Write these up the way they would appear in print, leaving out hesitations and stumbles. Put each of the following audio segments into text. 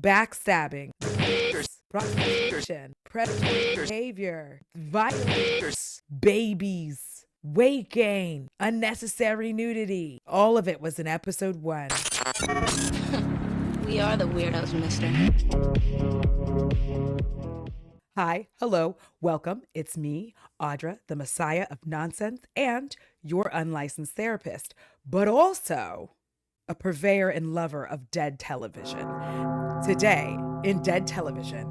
backstabbing, prostitution, predatory behavior, violence, babies, weight gain, unnecessary nudity. All of it was in episode 1. We are the weirdos, mister. Hi, hello, welcome. It's me, Audra, the Messiah of Nonsense, and your unlicensed therapist, but also a purveyor and lover of dead television. Today, in Dead Television,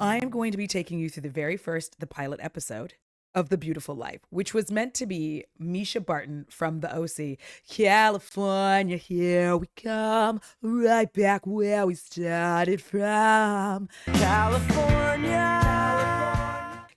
I am going to be taking you through the pilot episode of The Beautiful Life, which was meant to be Misha Barton from the OC. California, here we come, right back where we started from. California.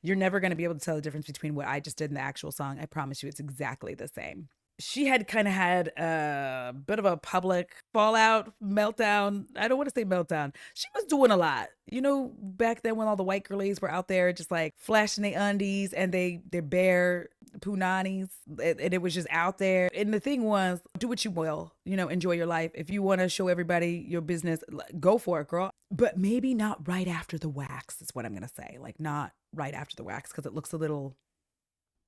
You're never going to be able to tell the difference between what I just did and the actual song. I promise you, it's exactly the same. She had kind of had a bit of a public fallout, meltdown. I don't want to say meltdown. She was doing a lot. You know, back then when all the white girlies were out there just like flashing their undies and their bare punanis, and it was just out there. And the thing was, do what you will, you know, enjoy your life. If you want to show everybody your business, go for it, girl. But maybe not right after the wax is what I'm going to say. Like not right after the wax because it looks a little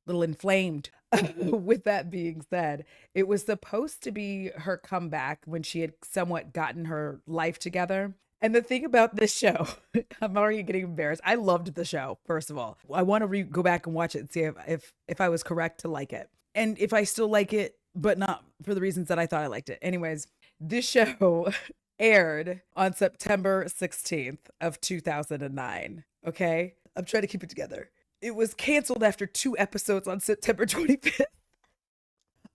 inflamed. With that being said, it was supposed to be her comeback when she had somewhat gotten her life together. And the thing about this show, I'm already getting embarrassed. I loved the show, first of all. I want to go back and watch it and see if I was correct to like it. And if I still like it, but not for the reasons that I thought I liked it. Anyways, this show aired on September 16th of 2009. Okay? I'm trying to keep it together. It was canceled after 2 episodes on September 25th.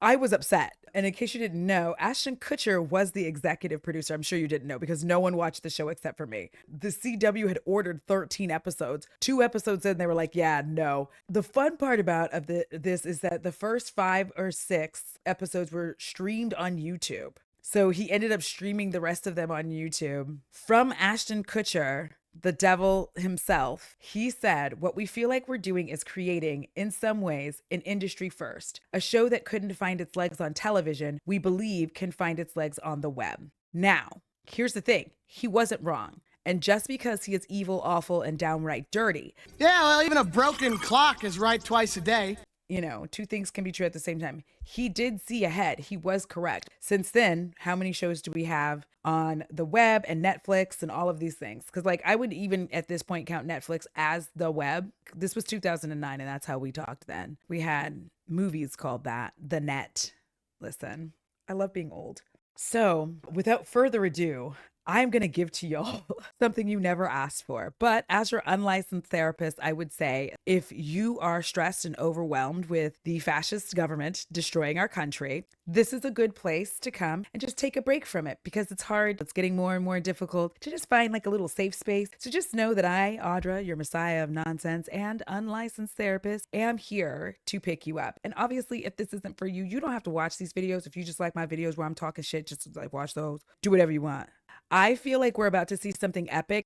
I was upset. And in case you didn't know, Ashton Kutcher was the executive producer. I'm sure you didn't know because no one watched the show except for me. The CW had ordered 13 episodes. 2 episodes in, they were like, yeah, no. The fun part about this is that the first 5 or 6 episodes were streamed on YouTube. So he ended up streaming the rest of them on YouTube. From Ashton Kutcher, the devil himself, he said, what we feel like we're doing is creating, in some ways, an industry first. A show that couldn't find its legs on television, we believe can find its legs on the web. Now, here's the thing. He wasn't wrong. And just because he is evil, awful, and downright dirty. Yeah, well, even a broken clock is right twice a day. You know, 2 things can be true at the same time. He did see ahead. He was correct. Since then, how many shows do we have on the web and Netflix and all of these things? Because like I would even at this point count Netflix as the web. This was 2009 and that's how we talked then. We had movies called that, The Net. Listen, I love being old. So without further ado, I'm going to give to y'all something you never asked for. But as your unlicensed therapist, I would say if you are stressed and overwhelmed with the fascist government destroying our country, this is a good place to come and just take a break from it because it's hard. It's getting more and more difficult to just find like a little safe space. So just know that I, Audra, your Messiah of Nonsense and unlicensed therapist, am here to pick you up. And obviously, if this isn't for you, you don't have to watch these videos. If you just like my videos where I'm talking shit, just like watch those. Do whatever you want. I feel like we're about to see something epic.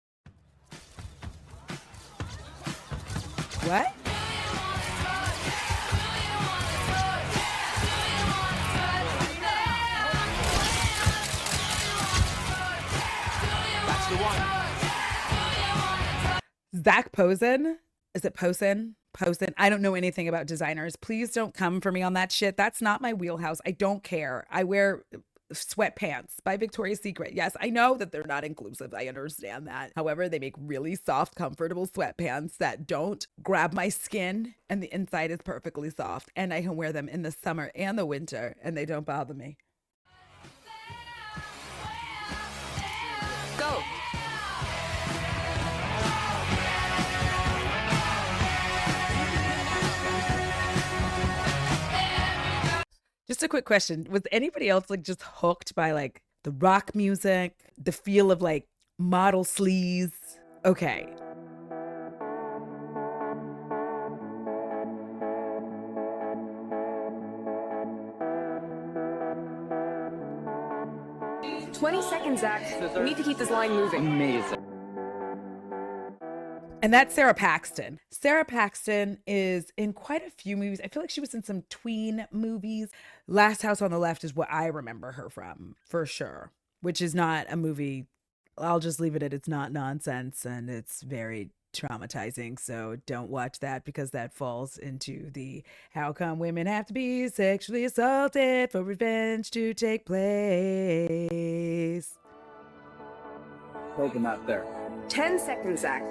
What? That's the one. Zach Posen? Is it Posen? Posen? I don't know anything about designers. Please don't come for me on that shit. That's not my wheelhouse. I don't care. I wear sweatpants by Victoria's Secret. Yes, I know that they're not inclusive. I understand that. However, they make really soft, comfortable sweatpants that don't grab my skin and the inside is perfectly soft. And I can wear them in the summer and the winter and they don't bother me. Go. Just a quick question. Was anybody else like just hooked by like the rock music, the feel of like model sleaze? Okay. "20 seconds, Zach. We need to keep this line moving." Amazing. And that's Sarah Paxton. Sarah Paxton is in quite a few movies. I feel like she was in some tween movies. Last House on the Left is what I remember her from, for sure, which is not a movie I'll just leave it at it's not nonsense and it's very traumatizing. So don't watch that because that falls into the how come women have to be sexually assaulted for revenge to take place. Hold them out there. 10 seconds, Zach.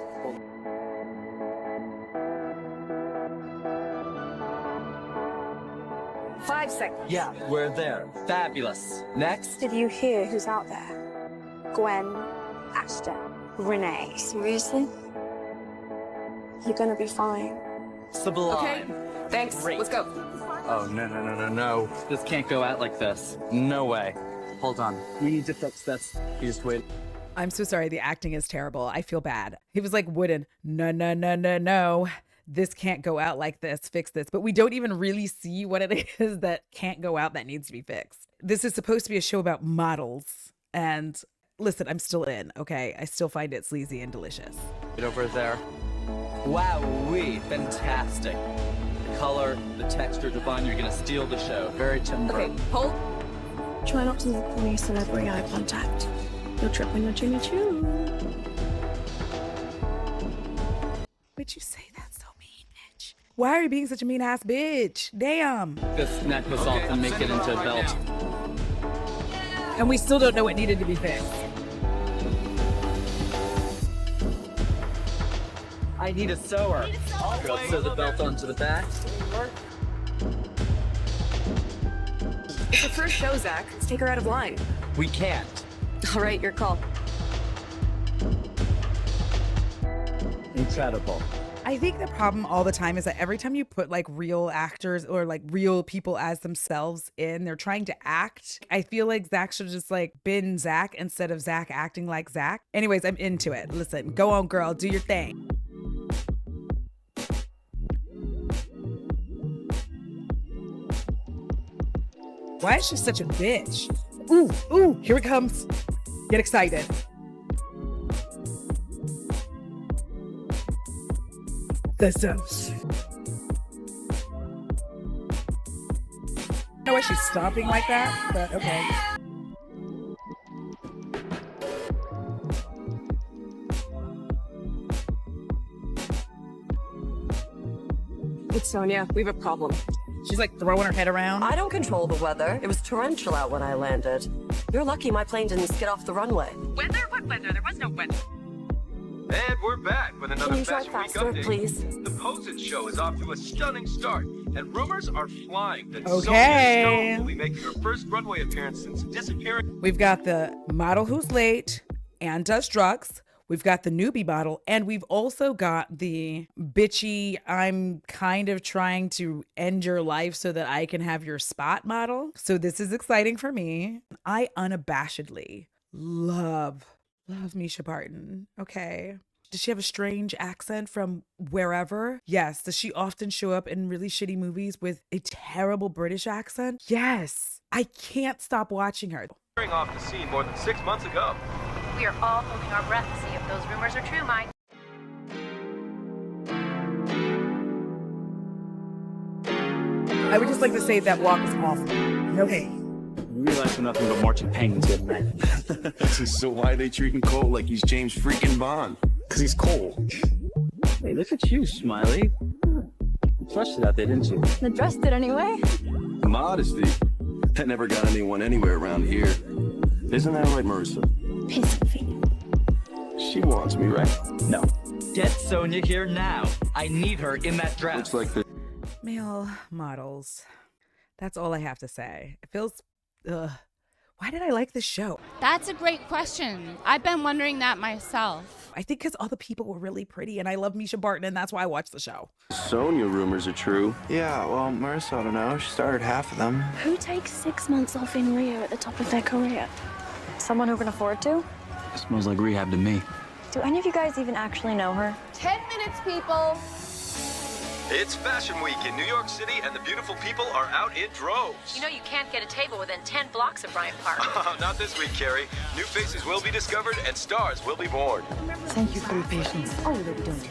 Five seconds. Yeah, we're there. Fabulous. Next. Did you hear who's out there? Gwen, Ashton, Renee. Seriously? You're gonna be fine. Sublime. Okay, thanks. Great. Let's go. Oh, no. This can't go out like this. No way. Hold on. We need to fix this. You just wait. I'm so sorry. The acting is terrible. I feel bad. He was like wooden. No. This can't go out like this. Fix this. But we don't even really see what it is that can't go out that needs to be fixed. This is supposed to be a show about models. And listen, I'm still in, okay? I still find it sleazy and delicious. Get over there. Wow-wee. Fantastic. The color, the texture, Devon, you're gonna steal the show. Very Tim Okay, Burton. hold. Try not to make any celebrity eye contact. You'll trip when you're Jimmy Choo. Would you say that so mean, bitch? Why are you being such a mean ass bitch? Damn. This necklace off and make it into a belt. And we still don't know what needed to be fixed. I need a sewer. I'll sew the belt onto the back. It's your first show, Zach. Let's take her out of line. We can't. All right, your call. Incredible. I think the problem all the time is that every time you put like real actors or like real people as themselves in, they're trying to act. I feel like Zach should just like been Zach instead of Zach acting like Zach. Anyways, I'm into it. Listen, go on, girl, do your thing. Why is she such a bitch? Ooh, here it comes. Get excited. The sauce. I know why she's stomping like that, but okay. It's Sonia. We have a problem. She's like throwing her head around. I don't control the weather. It was torrential out when I landed. You're lucky my plane didn't skid off the runway. Weather? What weather? There was no weather. And we're back with another Can you drive Fashion Week faster, update. please? The Posage show is off to a stunning start, and rumors are flying that Okay. Sonia Stone will be making her first runway appearance since disappearing. We've got the model who's late and does drugs. We've got the newbie model, and we've also got the bitchy, I'm kind of trying to end your life so that I can have your spot model. So this is exciting for me. I unabashedly love Misha Barton. Okay. Does she have a strange accent from wherever? Yes. Does she often show up in really shitty movies with a terrible British accent? Yes. I can't stop watching her. Off the scene more than 6 months ago. We are all holding our breath to see if those rumors are true, Mike. I would just like to say that walk is awful. No hate. You realize we're nothing but marching penguins here tonight. So why are they treating Cole like he's James freaking Bond? Because he's Cole. Hey, look at you, Smiley. You flushed it out there, didn't you? Addressed it anyway. Modesty. That never got anyone anywhere around here. Isn't that right, Marissa? Piece of feet. She wants me, right? No. Get Sonia here now. I need her in that dress. Looks like the Male models. That's all I have to say. It feels, why did I like this show? That's a great question. I've been wondering that myself. I think because all the people were really pretty and I love Misha Barton and that's why I watched the show. Sonia rumors are true. Yeah, well, Marissa, I don't know. She started half of them. Who takes 6 months off in Rio at the top of their career? Someone who can afford to? It smells like rehab to me. Do any of you guys even actually know her? 10 minutes, people. It's Fashion Week in New York City, and the beautiful people are out in droves. You know you can't get a table within 10 blocks of Bryant Park. Not this week, Carrie. New faces will be discovered, and stars will be born. Thank you for your patience. Oh, they don't.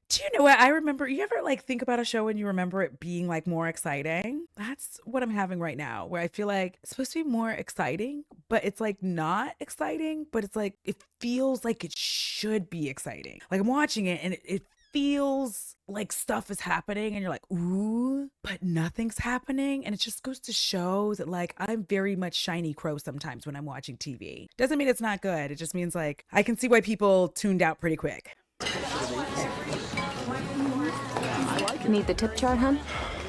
Do You know what? I remember, you ever like think about a show and you remember it being like more exciting? That's what I'm having right now, where I feel like it's supposed to be more exciting, but it's like not exciting, but it's like it feels like it should be exciting. Like I'm watching it and it feels like stuff is happening and you're like, ooh, but nothing's happening. And it just goes to show that like I'm very much Shiny Crow sometimes when I'm watching TV. Doesn't mean it's not good. It just means like I can see why people tuned out pretty quick. Need the tip chart, hun?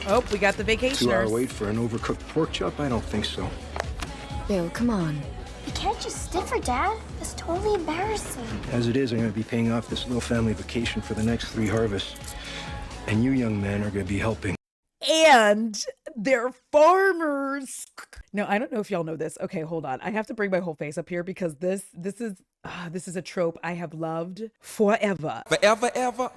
Oh, we got the vacationers. 2-hour wait for an overcooked pork chop? I don't think so. Bill, come on. You can't just stiff her, Dad. It's totally embarrassing. As it is, I'm going to be paying off this little family vacation for the next 3 harvests. And you young men are going to be helping. And they're farmers. No, I don't know if y'all know this. Okay, hold on. I have to bring my whole face up here because this is a trope I have loved forever. Forever.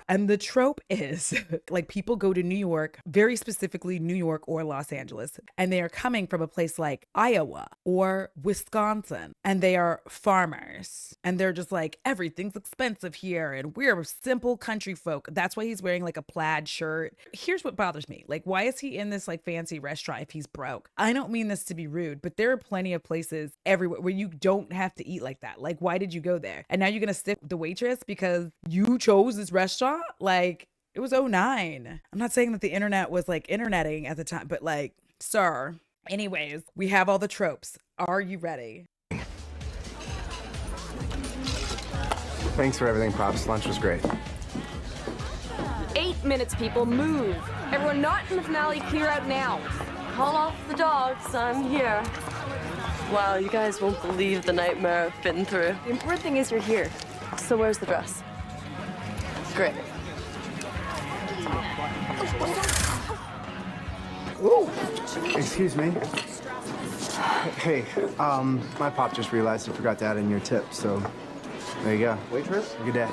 And the trope is like people go to New York, very specifically New York or Los Angeles, and they are coming from a place like Iowa or Wisconsin, and they are farmers. And they're just like, everything's expensive here, and we're simple country folk. That's why he's wearing like a plaid shirt. Here's what bothers me. Like, why is he in this like fancy restaurant if he's broke? I don't mean this to be rude, but there are plenty of places everywhere where you don't have to eat like that. Like, why did you go there? And now you're gonna stick with the waitress because you chose this restaurant? Like, it was 2009. I'm not saying that the internet was like interneting at the time, but like, sir. Anyways, we have all the tropes. Are you ready? Thanks for everything, Pops. Lunch was great. 8 minutes, people. Move. Everyone not in the finale, clear out now. Call off the dogs. I'm here. Wow, you guys won't believe the nightmare I've been through. The important thing is you're here. So where's the dress? Great. Ooh. Excuse me. Hey, my pop just realized he forgot to add in your tip, so there you go. Waitress? Good day.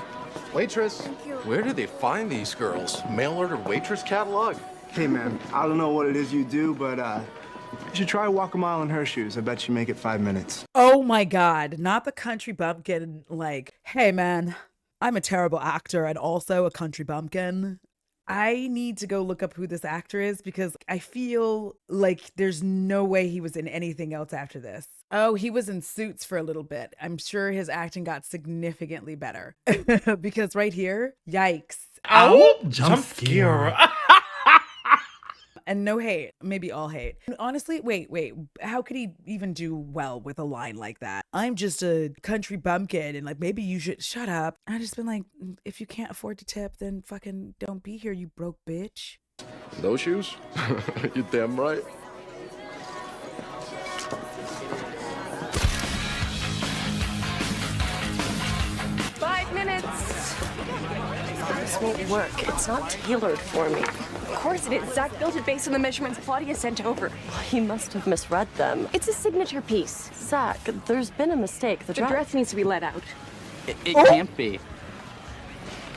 Waitress? Where did they find these girls? Mail order waitress catalog? Hey, man, I don't know what it is you do, but you should try walk a mile in her shoes. I bet you make it 5 minutes. Oh my God, not the country bumpkin. Like, hey man, I'm a terrible actor and also a country bumpkin. I need to go look up who this actor is because I feel like there's no way he was in anything else after this. Oh, he was in Suits for a little bit. I'm sure his acting got significantly better because right here, yikes. Ow, jump scare. And no hate, maybe all hate. Honestly, wait, how could he even do well with a line like that? I'm just a country bumpkin and like maybe you should shut up. I just been like, if you can't afford to tip, then fucking don't be here, you broke bitch. Those shoes? You're damn right. This won't work. It's not tailored for me. Of course it is. Zach built it based on the measurements Claudia sent over. He must have misread them. It's a signature piece. Zach, there's been a mistake. The dress needs to be let out. It can't be.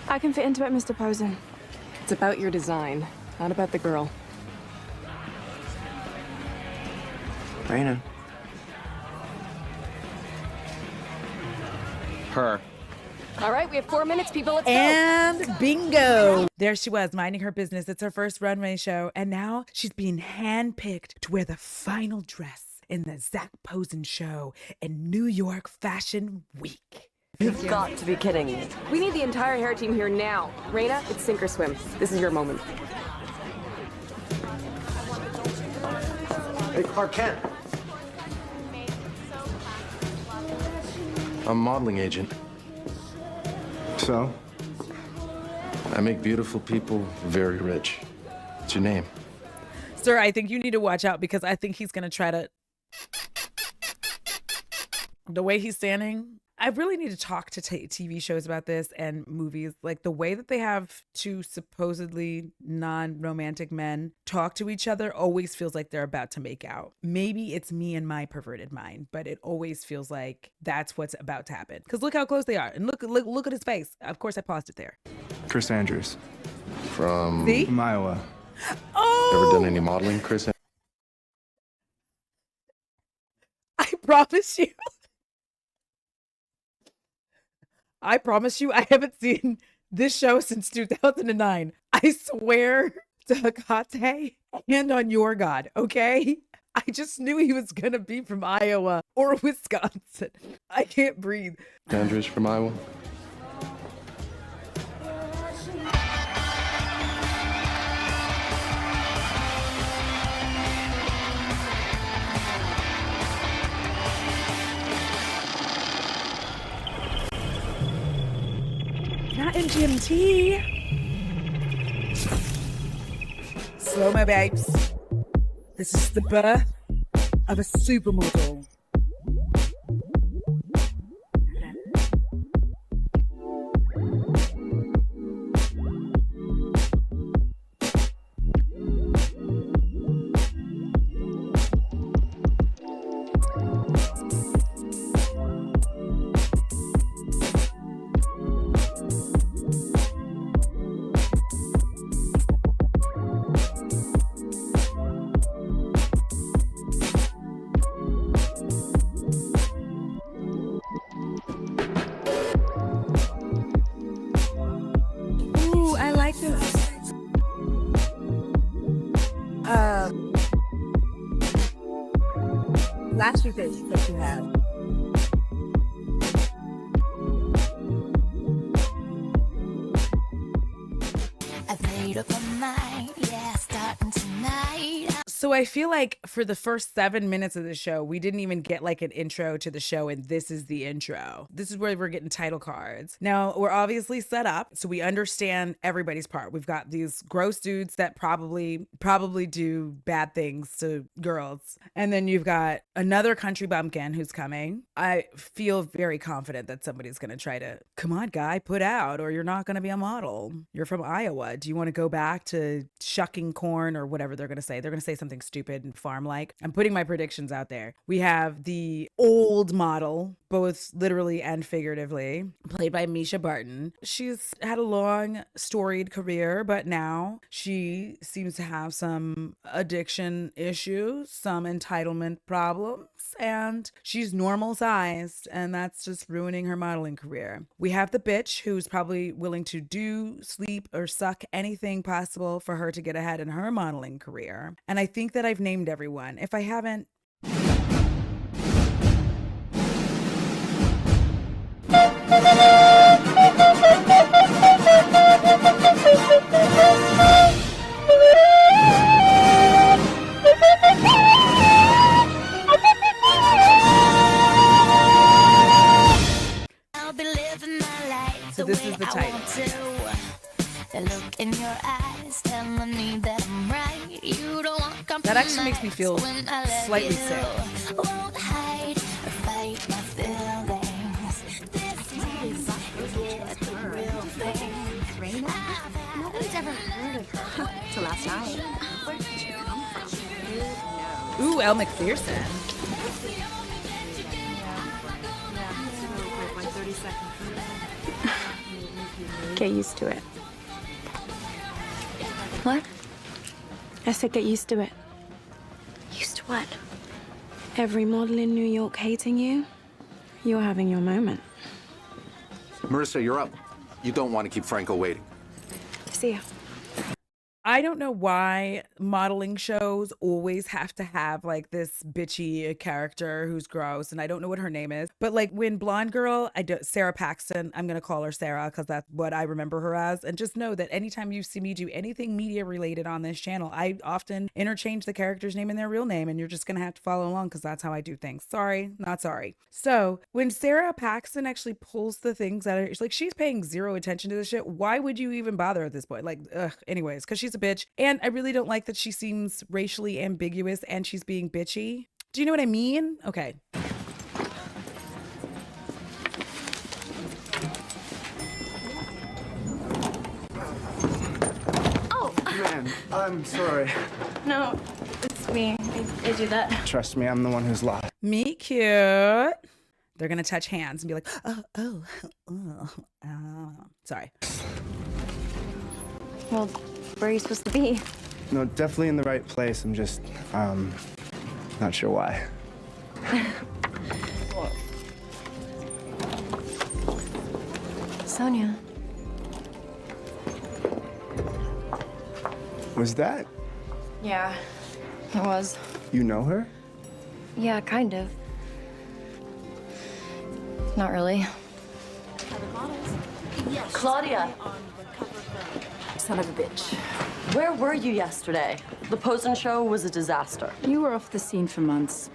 I can fit into it, Mr. Posen. It's about your design, not about the girl. Raina. Her. All right, we have 4 minutes, people. Let's go. And bingo. There she was, minding her business. It's her first runway show. And now she's being handpicked to wear the final dress in the Zach Posen show in New York Fashion Week. You've got to be kidding me. We need the entire hair team here now. Raina, it's sink or swim. This is your moment. Hey, Clark Kent. I'm a modeling agent. So? I make beautiful people very rich. What's your name? Sir, I think you need to watch out because I think he's going to try to... The way he's standing, I really need to talk to TV shows about this and movies. Like the way that they have two supposedly non-romantic men talk to each other always feels like they're about to make out. Maybe it's me and my perverted mind, but it always feels like that's what's about to happen. Because look how close they are. And look at his face. Of course, I paused it there. Chris Andrews. From Iowa. Oh! Ever done any modeling, Chris? I promise you. I promise you, I haven't seen this show since 2009. I swear to Hecate and on your God, okay? I just knew he was gonna be from Iowa or Wisconsin. I can't breathe. Andrew's from Iowa. Not MGMT. Slow-mo, babes. This is the birth of a supermodel. Last week that you had. I've made up my mind, yeah, starting tonight. So I feel like for the first 7 minutes of the show, we didn't even get like an intro to the show, and this is the intro. This is where we're getting title cards. Now, we're obviously set up, so we understand everybody's part. We've got these gross dudes that probably do bad things to girls. And then you've got another country bumpkin who's coming. I feel very confident that somebody's going to try to, come on, guy, put out, or you're not going to be a model. You're from Iowa. Do you want to go back to shucking corn or whatever they're going to say? They're going to say something stupid and farm-like. I'm putting my predictions out there. We have the old model, both literally and figuratively, played by Misha Barton. She's had a long, storied career, but now she seems to have some addiction issues, some entitlement problems, and she's normal sized, and that's just ruining her modeling career. We have the bitch who's probably willing to do, sleep, or suck anything possible for her to get ahead in her modeling career. And I think that I've named everyone. If I haven't, so this is the title. The look in your eyes telling me that I'm right. You don't want compromise. That actually makes me feel slightly sick. Won't hide or fight my feelings. This is the real thing. Nobody's ever heard of her till last night. Where did she come from? Ooh, Elle Macpherson. Get used to it. What? I said get used to it. Used to what? Every model in New York hating you, you're having your moment. Marissa, you're up. You don't want to keep Franco waiting. See ya. I don't know why modeling shows always have to have like this bitchy character who's gross, and I don't know what her name is. But like when Blonde Girl, Sarah Paxton, I'm gonna call her Sarah because that's what I remember her as. And just know that anytime you see me do anything media related on this channel, I often interchange the character's name and their real name, and you're just gonna have to follow along because that's how I do things. Sorry, not sorry. So when Sarah Paxton actually pulls the things that are like, she's paying zero attention to this shit. Why would you even bother at this point? Like, anyways, because she's a bitch. And I really don't like that she seems racially ambiguous and she's being bitchy. Do you know what I mean? Okay. Oh, man, I'm sorry. No, it's me. I do that. Trust me, I'm the one who's lost. Meet cute. They're gonna touch hands and be like, sorry. Well, where are you supposed to be? No, definitely in the right place. I'm just, not sure why. Sonia. Was that? Yeah, it was. You know her? Yeah, kind of. Not really. Claudia, Son of a bitch. where were you yesterday? The Posen show was a disaster. You were off the scene for months.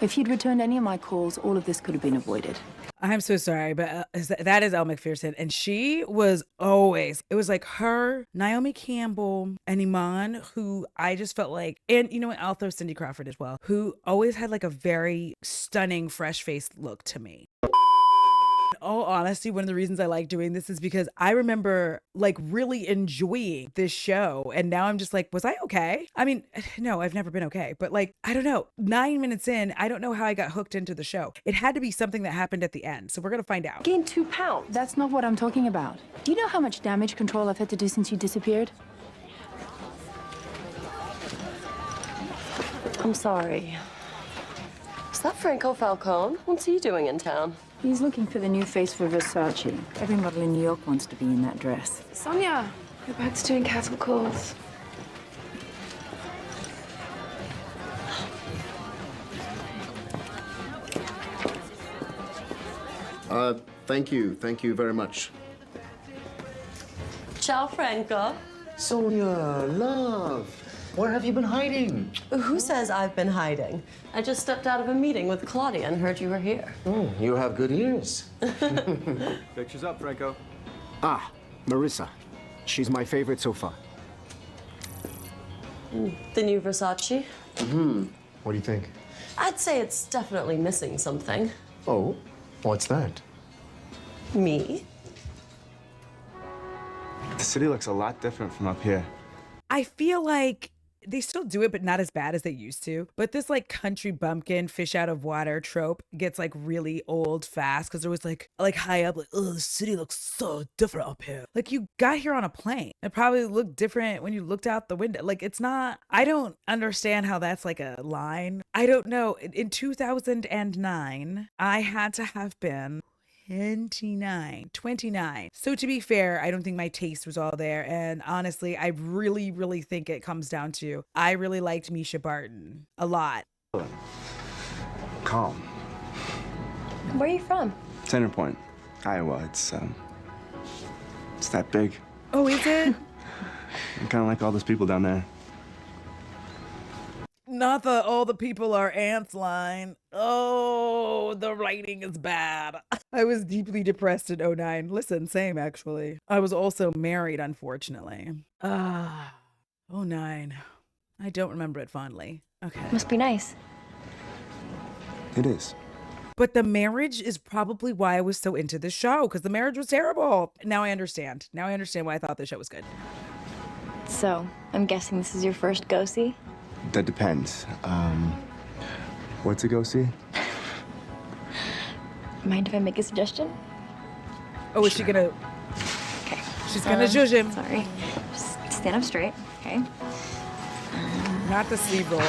If you'd returned any of my calls, all of this could have been avoided. I'm so sorry, but that is Elle Macpherson. And she was always, it was like her, Naomi Campbell, and Iman, who I just felt like, and you know what, I'll throw Cindy Crawford as well, who always had like a very stunning, fresh-faced look to me. In all honesty, one of the reasons I like doing this is because I remember like really enjoying this show. And now I'm just like, was I okay? I mean, no, I've never been okay. But like, I don't know. 9 minutes in, I don't know how I got hooked into the show. It had to be something that happened at the end. So we're going to find out. Gained 2 pounds. That's not what I'm talking about. Do you know how much damage control I've had to do since you disappeared? I'm sorry. Is that Franco Falcone? What's he doing in town? He's looking for the new face for Versace. Every model in New York wants to be in that dress. Sonia, your bag's doing cattle calls. Thank you. Thank you very much. Ciao, Franco. Sonia, love. Where have you been hiding? Who says I've been hiding? I just stepped out of a meeting with Claudia and heard you were here. Oh, you have good ears. Pictures up, Franco. Ah, Marissa. She's my favorite so far. The new Versace? Mm-hmm. What do you think? I'd say it's definitely missing something. Oh, what's that? Me? The city looks a lot different from up here. I feel like they still do it, but not as bad as they used to. But this like country bumpkin, fish out of water trope gets like really old fast because there was like high up, like, oh, the city looks so different up here. Like you got here on a plane. It probably looked different when you looked out the window. Like it's not, I don't understand how that's like a line. I don't know. In 2009, I had to have been 29. So to be fair, I don't think my taste was all there. And honestly, I really, really think it comes down to, I really liked Misha Barton a lot. Calm. Where are you from? Center Point, Iowa. It's that big. Oh, is it? I'm kind of like all those people down there. Not the all the people are ants line. Oh, the writing is bad. I was deeply depressed in 09. Listen, same actually. I was also married, unfortunately. 09. I don't remember it fondly. Okay. Must be nice. It is. But the marriage is probably why I was so into the show, because the marriage was terrible. Now I understand. Now I understand why I thought the show was good. So, I'm guessing this is your first go-see? That depends. What's a go-see? Mind if I make a suggestion? Oh, is she gonna? Okay. She's gonna judge him. Sorry. Just stand up straight, okay? Not the sleeve roll.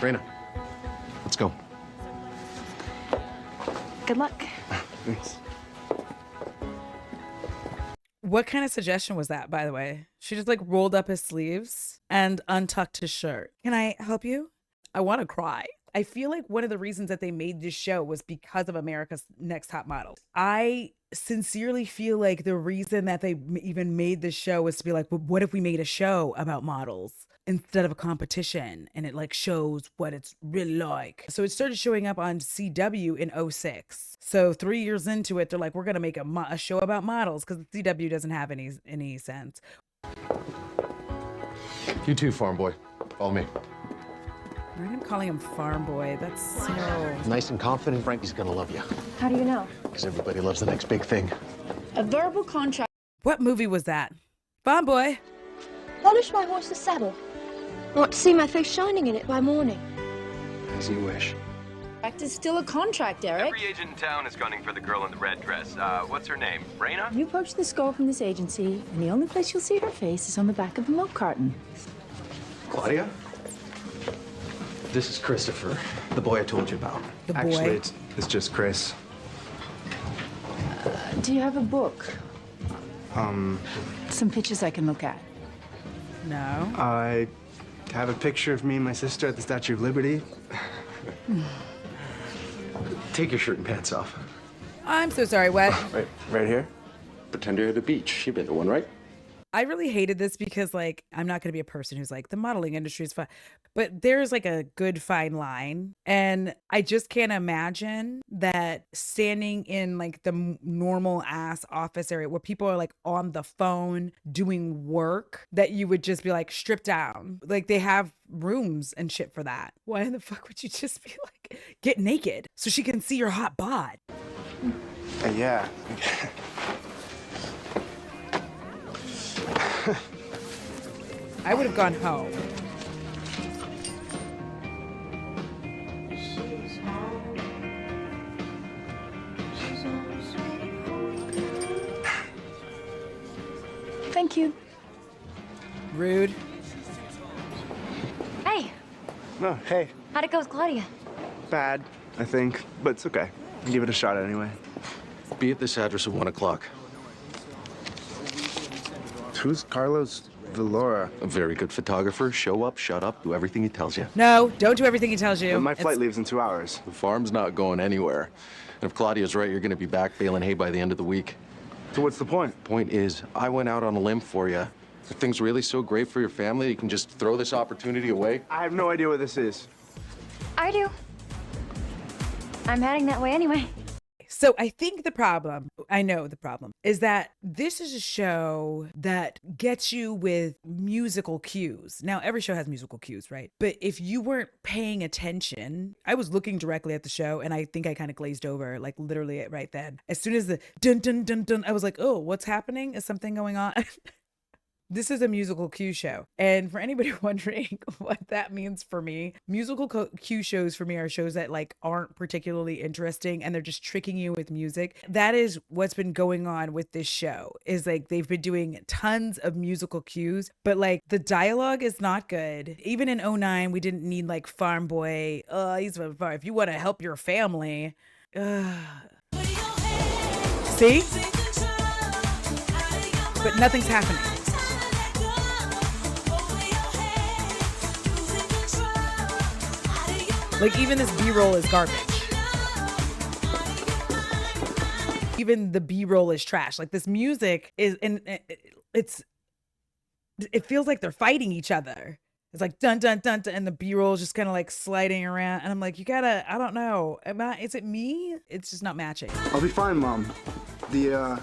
Raina, let's go. Good luck. Thanks. What kind of suggestion was that, by the way? She just like rolled up his sleeves and untucked his shirt. Can I help you? I want to cry. I feel like one of the reasons that they made this show was because of America's Next Top Model. I sincerely feel like the reason that they even made this show was to be like, well, what if we made a show about models instead of a competition, and it like shows what it's really like. So it started showing up on CW in 06. So 3 years into it, they're like, we're going to make a show about models because CW doesn't have any sense. You too, farm boy. Follow me. We're not calling him farm boy. That's so... Nice and confident, Frankie's gonna love you. How do you know? Because everybody loves the next big thing. A verbal contract. What movie was that? Farm boy. Polish my horse's saddle. I want to see my face shining in it by morning. As you wish. Contract is still a contract, Eric. Every agent in town is gunning for the girl in the red dress. What's her name? Raina? You approach this girl from this agency, and the only place you'll see her face is on the back of the milk carton. Claudia? This is Christopher, the boy I told you about. The boy? Actually, it's just Chris. Do you have a book? Um, Some pictures I can look at. No. I have a picture of me and my sister at the Statue of Liberty. Take your shirt and pants off. I'm so sorry, what? Right here. Pretend you're at the beach. You've been to one, right? I really hated this because, like, I'm not going to be a person who's like, the modeling industry is fun. But there's like a good fine line. And I just can't imagine that standing in like the normal ass office area where people are like on the phone doing work, that you would just be like, strip down. Like, they have rooms and shit for that. Why in the fuck would you just be like, get naked so she can see your hot bod? Yeah. I would have gone home. Thank you. Rude. Hey, No, hey. how'd it go with Claudia? Bad, I think, but it's okay. Give it a shot anyway. Be at this address at 1 o'clock. Who's Carlos Valora? A very good photographer. Show up, shut up, do everything he tells you. No, don't do everything he tells you. My flight leaves in 2 hours. The farm's not going anywhere. And if Claudia's right, you're going to be back baling hay by the end of the week. So what's the point? Point is, I went out on a limb for you. Are things really so great for your family you can just throw this opportunity away? I have no idea what this is. I do. I'm heading that way anyway. So I think the problem, I know the problem, is that this is a show that gets you with musical cues. Now, every show has musical cues, right? But if you weren't paying attention, I was looking directly at the show and I think I kind of glazed over, like literally right then. As soon as the dun dun dun dun, I was like, oh, what's happening? Is something going on? This is a musical cue show. And for anybody wondering what that means for me, musical cue shows for me are shows that like aren't particularly interesting and they're just tricking you with music. That is what's been going on with this show, is like they've been doing tons of musical cues, but like the dialogue is not good. Even in 09, we didn't need like Farm Boy. He's a farm. If you want to help your family. See? But nothing's happening. Like, even this B-roll is garbage. Even the B-roll is trash. Like, this music is, and it feels like they're fighting each other. It's like dun dun dun dun, and the B-roll is just kind of like sliding around. And I'm like, you gotta, I don't know. Is it me? It's just not matching. I'll be fine, Mom. The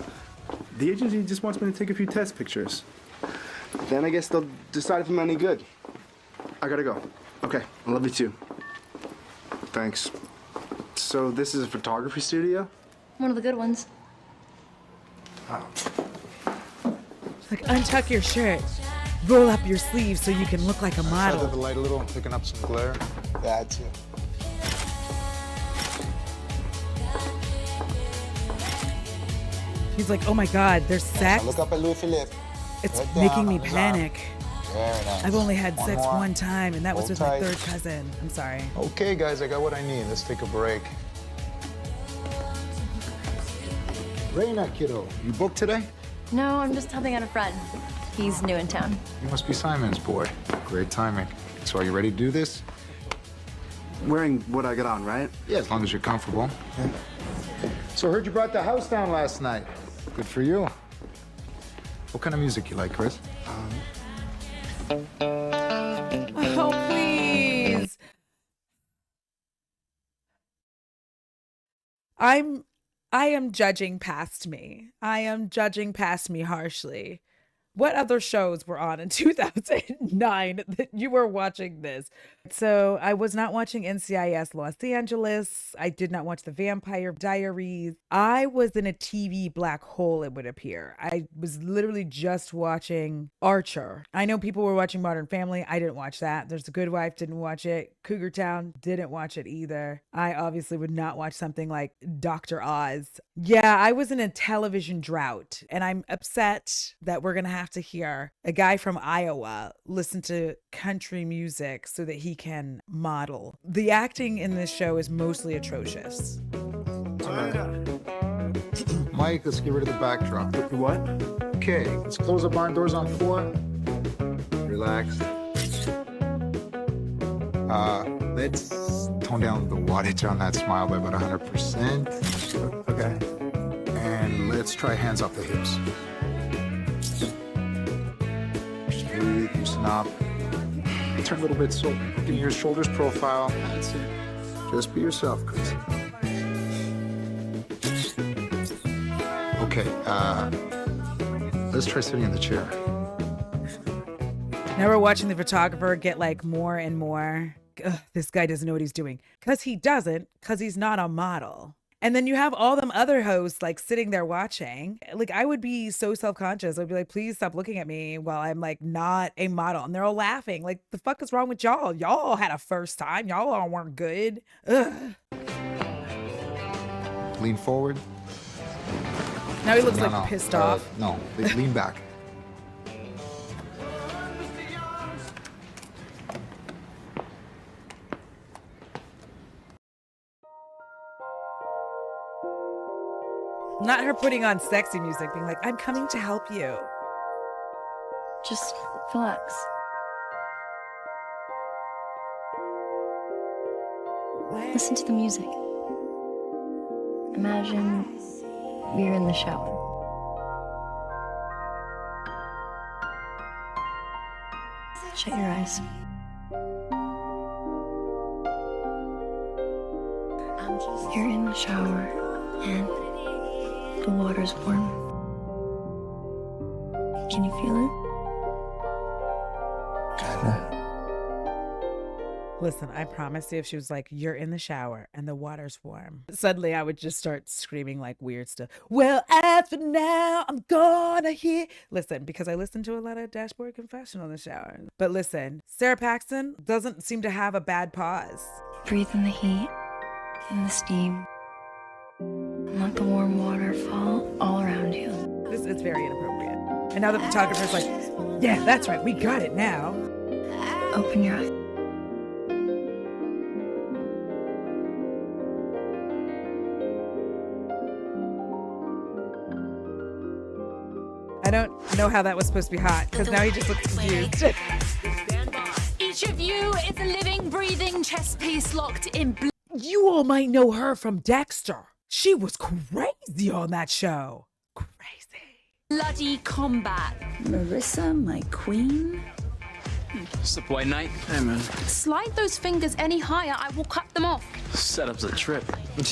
agency just wants me to take a few test pictures. Then I guess they'll decide if I'm any good. I gotta go. Okay, I love you too. Thanks. So this is a photography studio? One of the good ones. Like, untuck your shirt, roll up your sleeves so you can look like a model. The light a little, picking up some glare. That's it. He's like, oh my God, there's sex? Look up at Louis Philippe. It's Right making down me on his panic. Very nice. I've only had One sex more. one time, and that was Hold with tight. my third cousin. I'm sorry. Okay, guys, I got what I need. Let's take a break. Reina, kiddo, you booked today? No, I'm just helping out a friend. He's new in town. You must be Simon's boy. Great timing. So are you ready to do this? Wearing what I got on, right? Yeah, as long as you're comfortable. So I heard you brought the house down last night. Good for you. What kind of music you like, Chris? Oh, please. I am judging past me. I am judging past me harshly. What other shows were on in 2009 that you were watching this? So I was not watching NCIS Los Angeles. I did not watch The Vampire Diaries. I was in a TV black hole, it would appear. I was literally just watching Archer. I know people were watching Modern Family. I didn't watch that. There's a Good Wife, didn't watch it. Cougar Town, didn't watch it either. I obviously would not watch something like Dr. Oz. Yeah, I was in a television drought, and I'm upset that we're going to have to hear a guy from Iowa listen to country music so that he can model. The acting in this show is mostly atrocious. My mic. Let's get rid of the backdrop. What? Okay, let's close the barn doors on 4. Relax. Let's tone down the wattage on that smile by about 100%. Okay. And let's try hands off the hips. Just breathe, loosen up. Turn a little bit so you can your shoulders profile. That's it. Just be yourself, Chris. Okay, let's try sitting in the chair. Now we're watching the photographer get like more and more. Ugh, this guy doesn't know what he's doing. Because he doesn't, because he's not a model. And then you have all them other hosts like sitting there watching. Like I would be so self-conscious. I'd be like, please stop looking at me while I'm like not a model. And they're all laughing. Like the fuck is wrong with y'all? Y'all had a first time. Y'all all weren't good. Ugh. Lean forward. Now he looks like pissed off. No, lean back. Not her putting on sexy music, being like, I'm coming to help you. Just relax. Listen to the music. Imagine you're in the shower. Shut your eyes. You're in the shower and the water's warm. Can you feel it? Kinda. Listen, I promise you, if she was like, you're in the shower and the water's warm, suddenly I would just start screaming like weird stuff. Well, as for now, I'm gonna hear. Listen, because I listen to a lot of Dashboard Confessional in the shower. But listen, Sarah Paxton doesn't seem to have a bad pause. Breathe in the heat and the steam. And let the warm water fall all around you. This is very inappropriate. And now the photographer's like, yeah, that's right, we got it now. Open your eyes. I don't know how that was supposed to be hot, because now he just looks confused. Each of you is a living, breathing chess piece locked in blood. You all might know her from Dexter. She was crazy on that show. Bloody combat. Marissa, my queen. What's up, White Knight? Hey, man. Slide those fingers any higher, I will cut them off. Setup's a trip.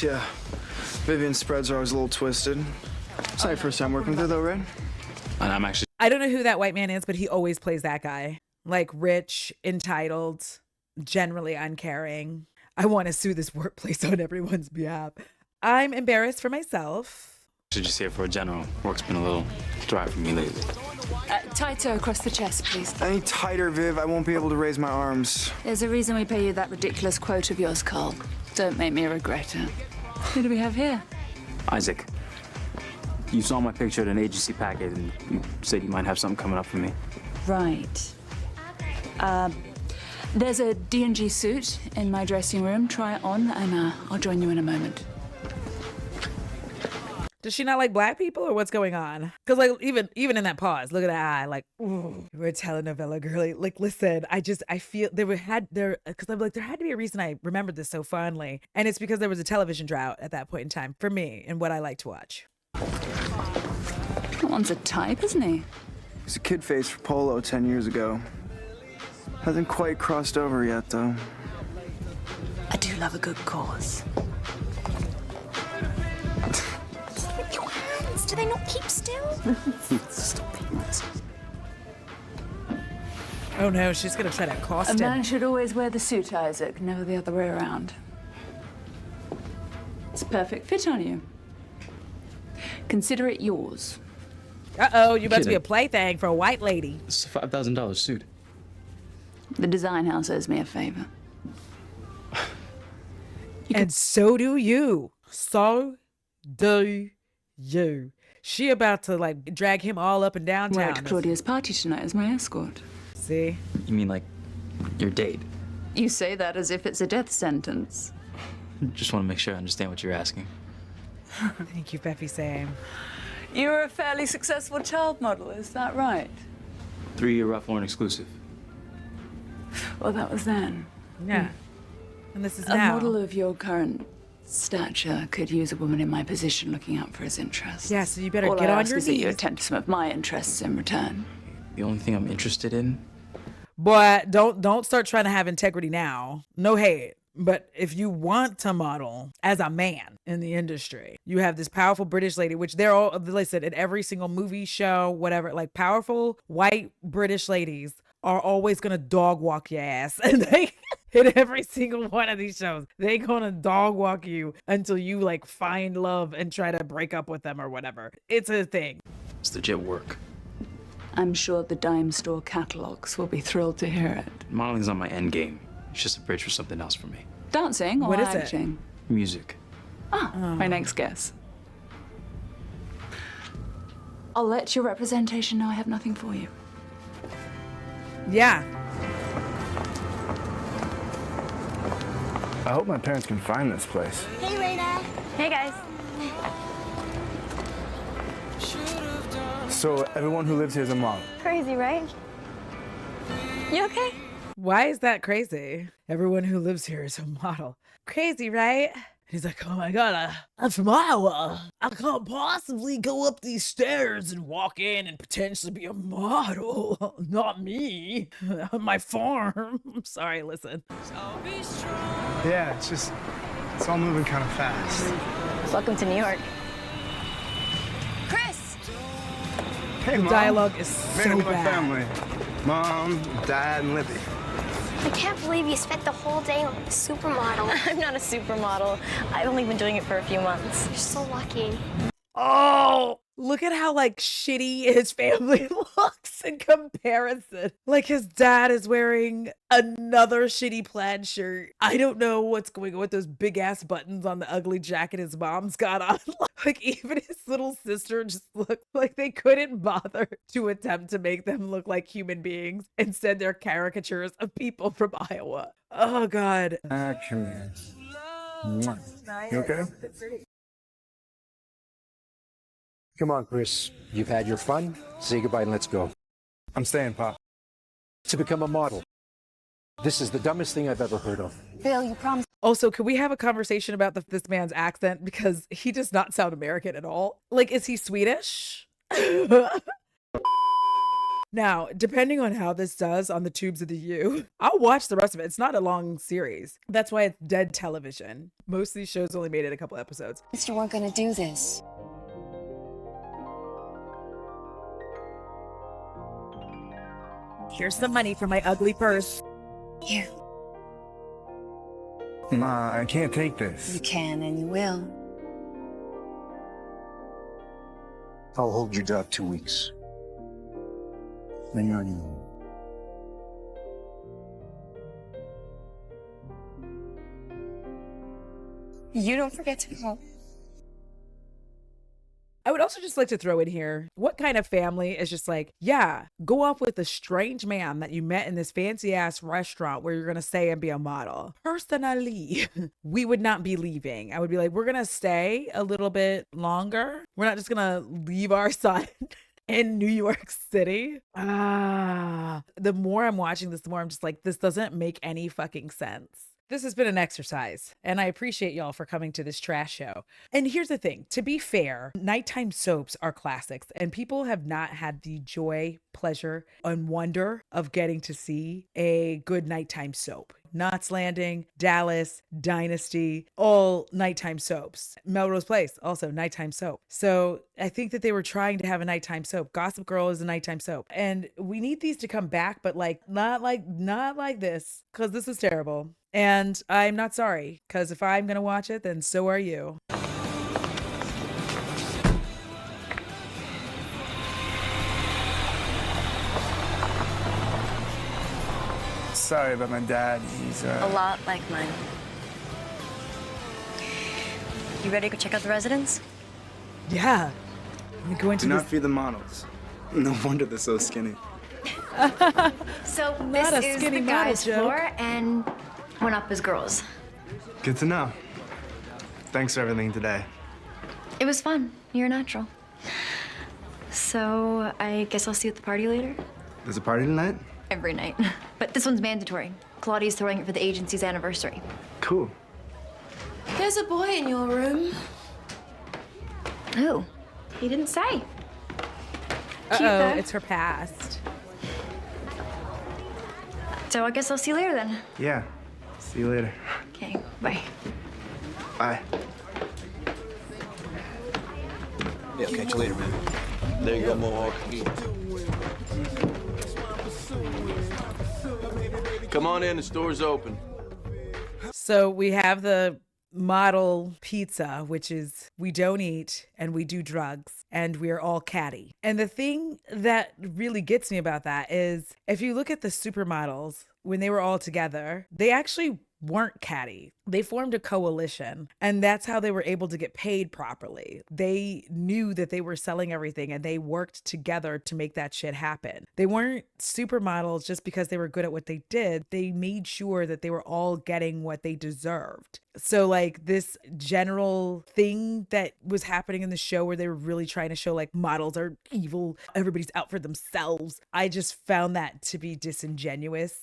Yeah. Vivian's spreads are always a little twisted. It's not your first time working with her, though, right? And I'm actually... I don't know who that white man is, but he always plays that guy. Like rich, entitled, generally uncaring. I want to sue this workplace on everyone's behalf. I'm embarrassed for myself. Should you see it for a general? Work's been a little dry for me lately. Tighter across the chest, please. Any tighter, Viv, I won't be able to raise my arms. There's a reason we pay you that ridiculous quote of yours, Carl. Don't make me regret it. Who do we have here? Isaac, you saw my picture at an agency packet and you said you might have something coming up for me. Right. There's a D&G suit in my dressing room. Try it on, and I'll join you in a moment. Does she not like black people, or what's going on? Because like even in that pause, look at that eye, like, ooh, we're a telenovela girly. Like, listen, I feel because I'm like, there had to be a reason I remembered this so fondly, and it's because there was a television drought at that point in time for me and what I like to watch. That one's a type, isn't he? He's a kid face for Polo 10 years ago. Hasn't quite crossed over yet, though. I do love a good cause. Your hands, do they not keep still? Stop being this. Oh no, she's gonna try to accost A him. man should always wear the suit, Isaac, never the other way around. It's a perfect fit on you. Consider it yours. Uh-oh, you about to be a plaything for a white lady. It's a $5,000 suit. The design house owes me a favor. And so do you. So do you. She about to like drag him all up and downtown. Wear to Claudia's party tonight as my escort. See? You mean like your date? You say that as if it's a death sentence. Just want to make sure I understand what you're asking. Thank you, Peppy. Same. You were a fairly successful child model, is that right? 3-year Ralph Lauren exclusive. Well, that was then. Yeah. And this is A now. model of your current stature could use a woman in my position looking out for his interests. Yeah, so you better All get I on ask your is that you knees. attend to some of my interests in return. The only thing I'm interested in. Boy, don't start trying to have integrity now. No hate. But if you want to model as a man in the industry, you have this powerful British lady, which they're all, listen, in every single movie, show, whatever, like powerful white British ladies are always gonna dog walk your ass. And they, in every single one of these shows, they gonna dog walk you until you like find love and try to break up with them or whatever. It's a thing. It's legit work. I'm sure the dime store catalogs will be thrilled to hear it. Modeling's not my end game. It's just a bridge for something else for me. Dancing or What is it? acting? Music. My next guess. I'll let your representation know I have nothing for you. Yeah. I hope my parents can find this place. Hey, Raina. Hey, guys. So everyone who lives here is a model. Crazy, right? You okay? Why is that crazy? Everyone who lives here is a model. Crazy, right? He's like, oh my God, I'm from Iowa. I can't possibly go up these stairs and walk in and potentially be a model. Not me. On my farm. I'm sorry, listen. Yeah, it's all moving kind of fast. Welcome to New York. Chris! Hey, The Mom. dialogue is Made it so with my bad. family. Mom, Dad, and Libby. I can't believe you spent the whole day like a supermodel. I'm not a supermodel. I've only been doing it for a few months. You're so lucky. Oh, look at how like shitty his family looks in comparison. Like his dad is wearing another shitty plaid shirt. I don't know what's going on with those big ass buttons on the ugly jacket his mom's got on. Like even his little sister just looked like they couldn't bother to attempt to make them look like human beings. Instead, they're caricatures of people from Iowa. Oh God. Come here. Mwah. You okay? Come on, Chris. You've had your fun. Say goodbye and let's go. I'm staying, Pop. To become a model. This is the dumbest thing I've ever heard of. Bill, you promised. Also, can we have a conversation about this man's accent? Because he does not sound American at all. Like, is he Swedish? Now, depending on how this does on the tubes of the U, I'll watch the rest of it. It's not a long series. That's why it's dead television. Most of these shows only made it a couple episodes. You weren't gonna do this. Here's some money for my ugly purse. Here. Ma, I can't take this. You can and you will. I'll hold your job 2 weeks. Then you're on your own. You don't forget to call. I would also just like to throw in here, what kind of family is just like, yeah, go off with a strange man that you met in this fancy ass restaurant where you're going to stay and be a model. Personally, we would not be leaving. I would be like, we're going to stay a little bit longer. We're not just going to leave our son in New York City. The more I'm watching this, the more I'm just like, this doesn't make any fucking sense. This has been an exercise, and I appreciate y'all for coming to this trash show. And here's the thing, to be fair, nighttime soaps are classics, and people have not had the joy, pleasure, and wonder of getting to see a good nighttime soap. Knots Landing, Dallas, Dynasty, all nighttime soaps. Melrose Place, also nighttime soap. So I think that they were trying to have a nighttime soap. Gossip Girl is a nighttime soap. And we need these to come back, but like not like this, because this is terrible. And I'm not sorry, because if I'm going to watch it, then so are you. Sorry about my dad. He's A lot like mine. You ready to go check out the residence? Yeah. Let me go into Do not this. feed the models. No wonder they're so skinny. So Not a this is skinny the model guys' joke. floor, and one up is girls. Good to know. Thanks for everything today. It was fun. You're a natural. So, I guess I'll see you at the party later? There's a party tonight? Every night. But this one's mandatory. Claudia's throwing it for the agency's anniversary. Cool. There's a boy in your room. Who? He didn't say. Uh-oh, Cute, though. it's her past. So I guess I'll see you later then. Yeah. See you later. Okay, bye. Bye. Yeah, catch you later, man. There you go, Mohawk. Come on in, the store's open. So we have the model pizza, which is we don't eat and we do drugs and we're all catty. And the thing that really gets me about that is if you look at the supermodels, when they were all together, they actually weren't catty. They formed a coalition, and that's how they were able to get paid properly. They knew that they were selling everything, and they worked together to make that shit happen. They weren't supermodels just because they were good at what they did. They made sure that they were all getting what they deserved. So like this general thing that was happening in the show where they were really trying to show like models are evil, everybody's out for themselves. I just found that to be disingenuous,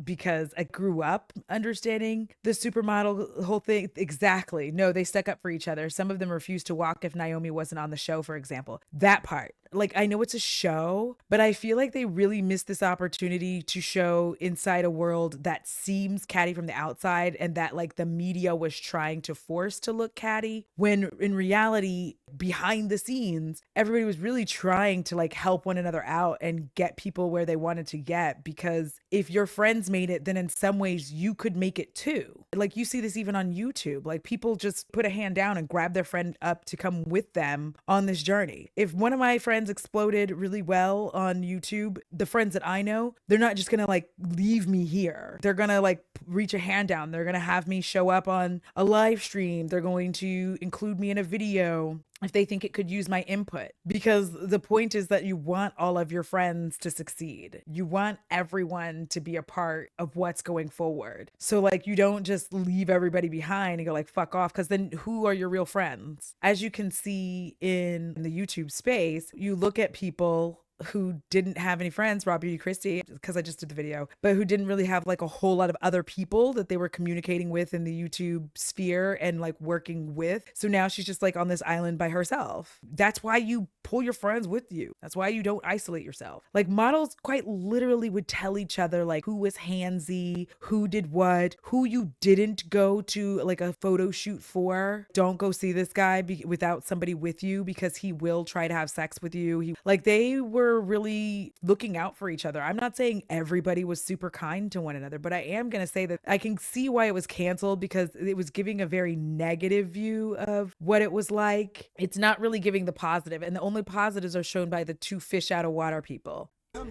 because I grew up understanding the supermodel whole thing. Exactly. No, they stuck up for each other. Some of them refused to walk if Naomi wasn't on the show, for example. That part. Like, I know it's a show, but I feel like they really missed this opportunity to show inside a world that seems catty from the outside and that like the media was trying to force to look catty, when in reality, behind the scenes, everybody was really trying to like help one another out and get people where they wanted to get. Because if your friends made it, then in some ways you could make it too. Like you see this even on YouTube, like people just put a hand down and grab their friend up to come with them on this journey. If one of my friends exploded really well on YouTube, the friends that I know, they're not just gonna like leave me here. They're gonna like reach a hand down. They're gonna have me show up on a live stream. They're going to include me in a video if they think it could use my input, because the point is that you want all of your friends to succeed. You want everyone to be a part of what's going forward. So like you don't just leave everybody behind and go like fuck off, because then who are your real friends? As you can see in the YouTube space, you look at people who didn't have any friends, Rob Beauty Christie, because I just did the video, but who didn't really have like a whole lot of other people that they were communicating with in the YouTube sphere and like working with. So now she's just like on this island by herself. That's why you pull your friends with you. That's why you don't isolate yourself. Like models quite literally would tell each other like who was handsy, who did what, who you didn't go to like a photo shoot for. Don't go see this guy without somebody with you, because he will try to have sex with you. They were really looking out for each other. I'm not saying everybody was super kind to one another, but I am going to say that I can see why it was canceled, because it was giving a very negative view of what it was like. It's not really giving the positive, and the only positives are shown by the two fish out of water people. And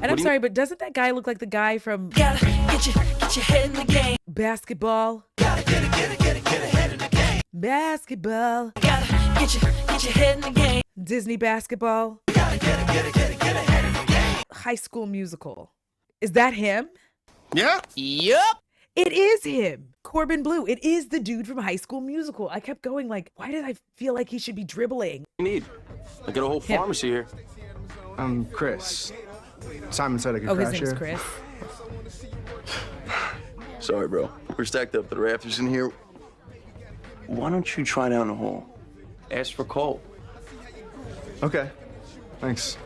I'm sorry, but doesn't that guy look like the guy from Gotta get your head in the game. Basketball? Gotta get your head in the game. Basketball. Gotta get your head in the game. Disney Basketball. Gotta get ahead in the game. High School Musical. Is that him? Yeah. Yep. It is him. Corbin Bleu. It is the dude from High School Musical. I kept going like, why did I feel like he should be dribbling? You need? I got a whole pharmacy here. I'm Chris. Simon said I could Oh, crash his name's here. Chris. Sorry, bro. We're stacked up to the rafters in here. Why don't you try down the hall? Ask for Cole. Okay. Thanks.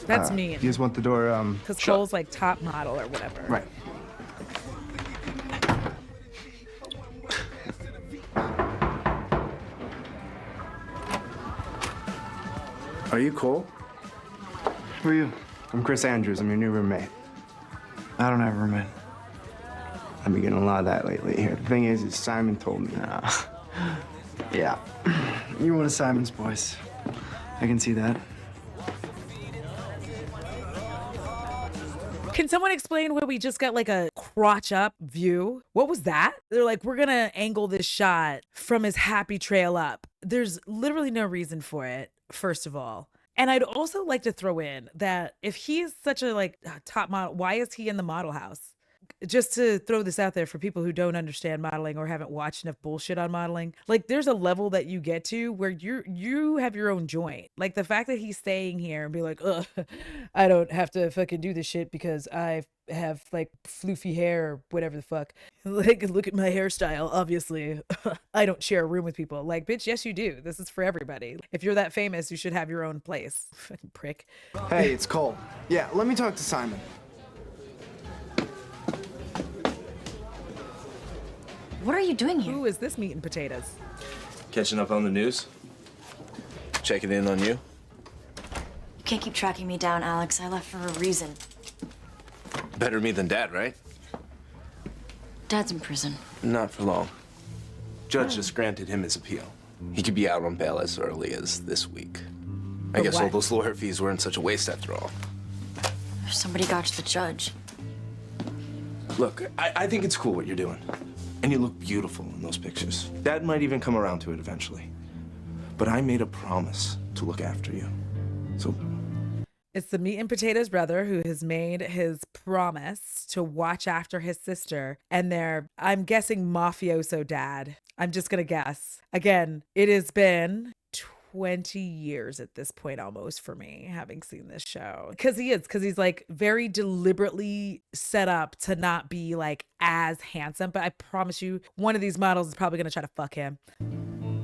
That's me. You guys want the door, Because Cole's like top model or whatever. Right. Are you Cole? Who are you? I'm Chris Andrews. I'm your new roommate. I don't have a roommate. I've been getting a lot of that lately here. The thing is Simon told me. Yeah. You're one of Simon's boys. I can see that. Can someone explain where we just got like a crotch up view? What was that? They're like, we're gonna angle this shot from his happy trail up. There's literally no reason for it, first of all. And I'd also like to throw in that if he is such a like top model, why is he in the model house? just to throw this out there for people who don't understand modeling or haven't watched enough bullshit on modeling, like there's a level that you get to where you have your own joint. Like the fact that he's staying here and be like, ugh, I don't have to fucking do this shit because I have like floofy hair or whatever the fuck. Like, look at my hairstyle. Obviously, I don't share a room with people. Like, bitch, yes, you do. This is for everybody. If you're that famous, you should have your own place. Fucking prick. Hey, it's Cole. Yeah, let me talk to Simon. What are you doing here? Who is this meat and potatoes? Catching up on the news? Checking in on you? You can't keep tracking me down, Alex. I left for a reason. Better me than Dad, right? Dad's in prison. Not for long. Judge just granted him his appeal. He could be out on bail as early as this week. I guess all those lawyer fees weren't such a waste after all. Somebody got to the judge. Look, I think it's cool what you're doing. And you look beautiful in those pictures. Dad might even come around to it eventually. But I made a promise to look after you. So it's the meat and potatoes brother who has made his promise to watch after his sister and their, I'm guessing, mafioso dad. I'm just gonna guess. Again, it has been 20 years at this point almost for me having seen this show. Because he's like very deliberately set up to not be like as handsome. But I promise you, one of these models is probably gonna try to fuck him.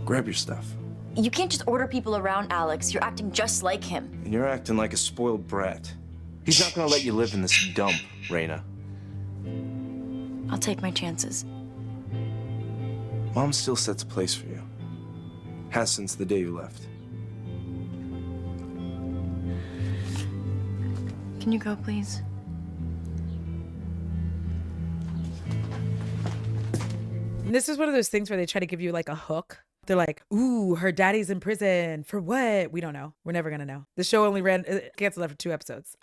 grab your stuff. You can't just order people around, Alex. You're acting just like him. And you're acting like a spoiled brat. He's not gonna let you live in this dump, Raina. I'll take my chances. Mom still sets a place for you. Has since the day you left. Can you go, please? And this is one of those things where they try to give you like a hook. They're like, ooh, her daddy's in prison. For what? We don't know. We're never going to know. The show only canceled after 2 episodes.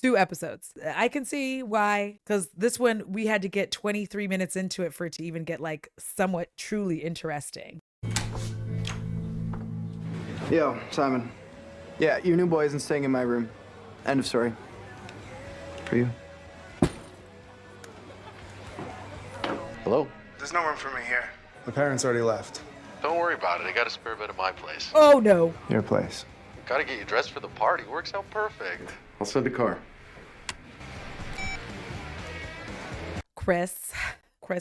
2 episodes. I can see why, because this one, we had to get 23 minutes into it for it to even get like somewhat truly interesting. Yo, Simon. Yeah, your new boy isn't staying in my room. End of story. For you. Hello? There's no room for me here. My parents already left. Don't worry about it. I got a spare bed at my place. Oh, no. Your place. Gotta get you dressed for the party. Works out perfect. I'll send a car. Chris,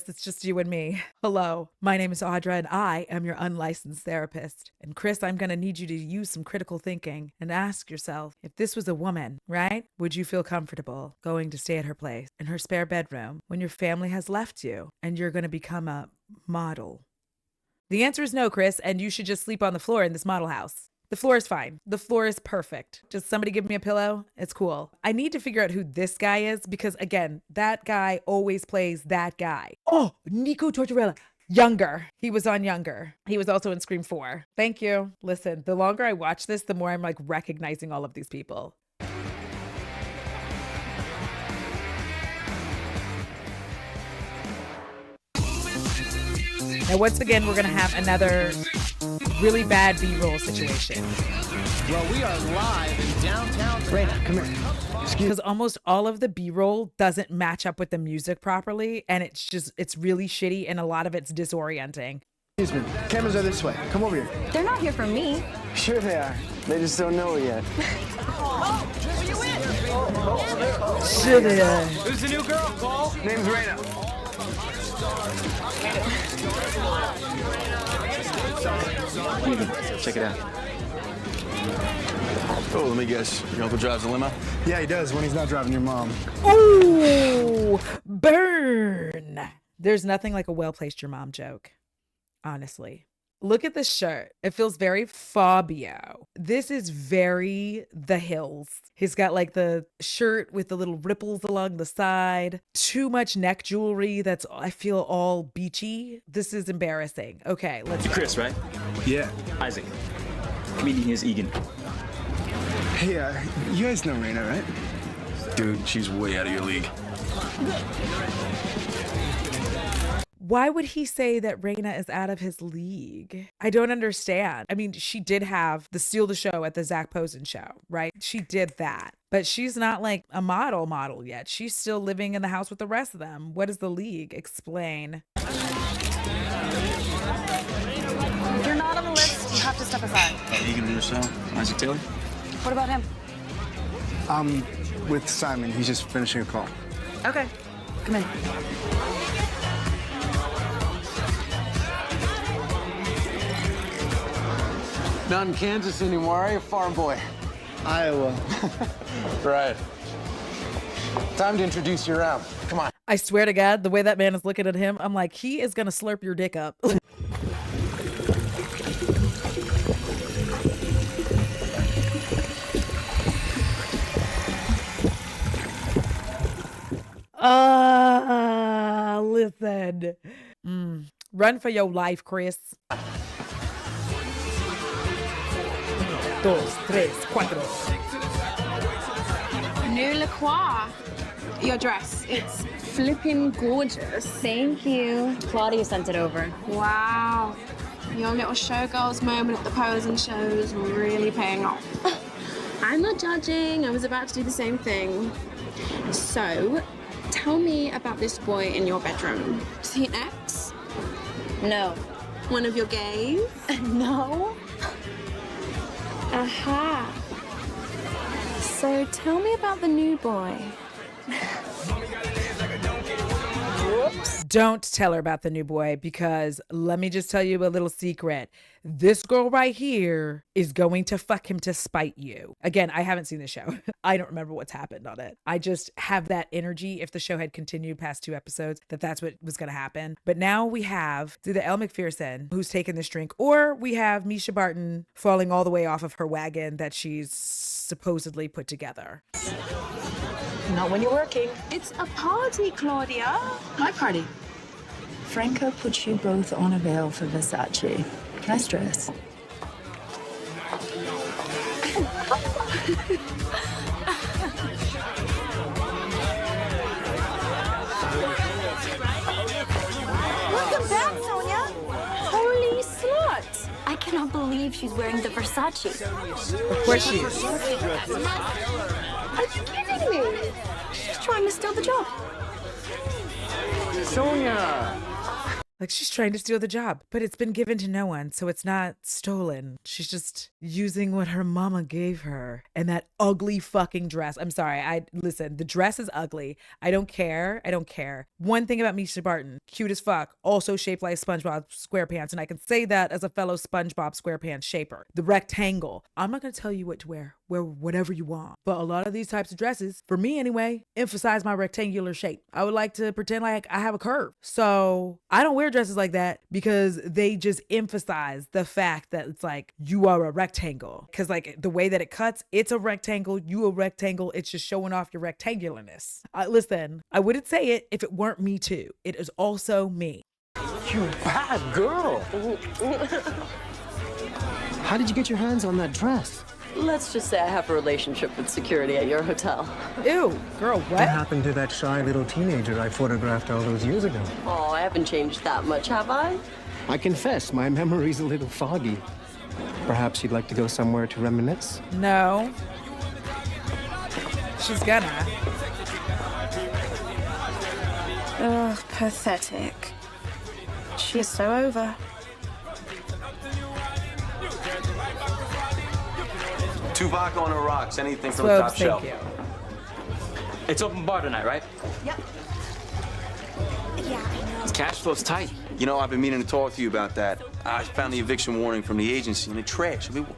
it's just you and me. Hello, my name is Audra and I am your unlicensed therapist. And Chris, I'm gonna need you to use some critical thinking and ask yourself, if this was a woman, right? Would you feel comfortable going to stay at her place in her spare bedroom when your family has left you and you're gonna become a model? The answer is no, Chris, and you should just sleep on the floor in this model house. The floor is fine. The floor is perfect. Just somebody give me a pillow. It's cool. I need to figure out who this guy is because, again, that guy always plays that guy. Oh, Nico Tortorella. Younger. He was on Younger. He was also in Scream 4. Thank you. Listen, the longer I watch this, the more I'm like recognizing all of these people. Now, once again, we're going to have another really bad B-roll situation. Well, we are live in downtown. Raina, come here. Because almost all of the B-roll doesn't match up with the music properly, and it's really shitty, and a lot of it's disorienting. Excuse me. Cameras are this way. Come over here. They're not here for me. Sure they are. They just don't know it yet. Sure they are. Who's the new girl, Cole? Name's Raina. Check it out. Oh, let me guess. Your uncle drives a limo? Yeah, he does when he's not driving your mom. Ooh, burn. There's nothing like a well-placed your mom joke, honestly. Look at this shirt. It feels very Fabio. This is very The Hills. He's got like the shirt with the little ripples along the side. Too much neck jewelry that's, I feel, all beachy. This is embarrassing. Okay, let's go. Chris, right? Yeah. Isaac. Meeting here's Egan. Hey, you guys know Raina, right? Dude, she's way out of your league. Why would he say that Reina is out of his league? I don't understand. I mean, she did have the steal the show at the Zach Posen show, right? She did that. But she's not like a model yet. She's still living in the house with the rest of them. What is the league? Explain. If you're not on the list, you have to step aside. Egan Russo, Isaac Taylor. What about him? With Simon, he's just finishing a call. Okay, come in. Not in Kansas anymore, are you, farm boy? Iowa. Right. Time to introduce you around. Come on. I swear to God, the way that man is looking at him, I'm like, he is gonna slurp your dick up. Listen. Run for your life, Chris. 1, 2, 3, 4. New LaCroix. Your dress. It's flipping gorgeous. Thank you. Claudia sent it over. Wow. Your little showgirls moment at the posing shows really paying off. I'm not judging. I was about to do the same thing. So, tell me about this boy in your bedroom. Is he an ex? No. One of your gays? No. Aha. So tell me about the new boy. Whoops. Don't tell her about the new boy, because let me just tell you a little secret. This girl right here is going to fuck him to spite you. Again, I haven't seen the show. I don't remember what's happened on it. I just have that energy, if the show had continued past 2 episodes, that's what was going to happen. But now we have either Elle Macpherson, who's taken this drink, or we have Misha Barton falling all the way off of her wagon that she's supposedly put together. Not when you're working. It's a party, Claudia. My party. Franco put you both on a veil for Versace. Nice dress. Welcome back, Sonia. Holy slut. I cannot believe she's wearing the Versace. Of course she is. Are you kidding me? She's trying to steal the job. Sonia! Like, she's trying to steal the job, but it's been given to no one, so it's not stolen. She's just using what her mama gave her. And that ugly fucking dress. I'm sorry. Listen, the dress is ugly. I don't care. I don't care. One thing about Misha Barton, cute as fuck, also shaped like SpongeBob SquarePants, and I can say that as a fellow SpongeBob SquarePants shaper. The rectangle. I'm not gonna tell you what to wear. Wear whatever you want. But a lot of these types of dresses, for me anyway, emphasize my rectangular shape. I would like to pretend like I have a curve. So I don't wear dresses like that because they just emphasize the fact that it's like, you are a rectangle. Because like the way that it cuts, it's a rectangle, you a rectangle. It's just showing off your rectangularness. Listen, I wouldn't say it if it weren't me too. It is also me. You bad girl. How did you get your hands on that dress? Let's just say I have a relationship with security at your hotel. Ew, girl, what? What happened to that shy little teenager I photographed all those years ago? Oh, I haven't changed that much, have I? I confess, my memory's a little foggy. Perhaps you'd like to go somewhere to reminisce? No. She's gonna. Ugh, pathetic. She is so over. Two vodka on the rocks, anything from the top shelf. Thank you. It's open bar tonight, right? Yep. Yeah, I know. Cash flow's tight. You know, I've been meaning to talk to you about that. I found the eviction warning from the agency and it's trash. I mean, when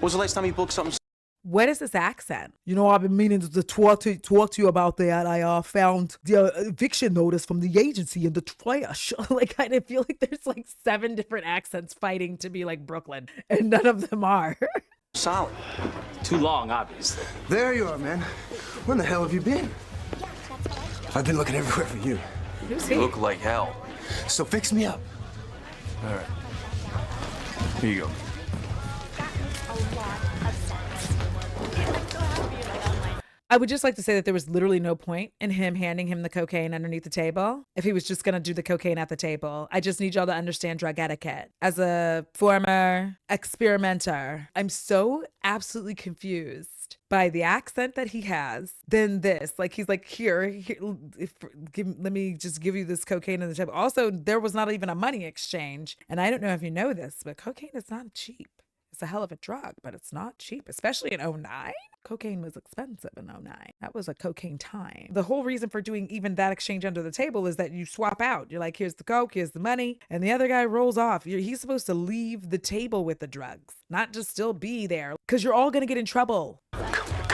was the last time you booked something? What is this accent? You know, I've been meaning to talk to you about that. I found the eviction notice from the agency in the trash. Like, I feel like there's like 7 different accents fighting to be like Brooklyn, and none of them are. Solid. Too long, obviously. There you are, man. Where the hell have you been? I've been looking everywhere for you. Who's You look like hell. So fix me up. All right. Here you go. I would just like to say that there was literally no point in him handing him the cocaine underneath the table if he was just going to do the cocaine at the table. I just need y'all to understand drug etiquette. As a former experimenter, I'm so absolutely confused by the accent that he has. Then this, like, he's like, here let me just give you this cocaine on the table. Also, there was not even a money exchange. And I don't know if you know this, but cocaine is not cheap. It's a hell of a drug, but it's not cheap, especially in 09. Cocaine was expensive in 09. That was a cocaine time. The whole reason for doing even that exchange under the table is that you swap out. You're like, here's the coke, here's the money, and the other guy rolls off. He's supposed to leave the table with the drugs, not just still be there, because you're all going to get in trouble.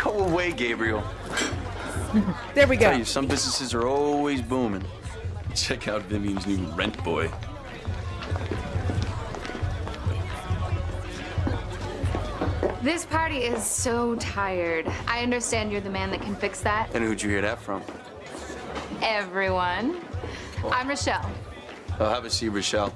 Go away, Gabriel. There we go. I tell you, some businesses are always booming. Check out Vivian's new Rent Boy. This party is so tired. I understand you're the man that can fix that. And who'd you hear that from? Everyone. I'm Rochelle. Oh, have a seat, Rochelle.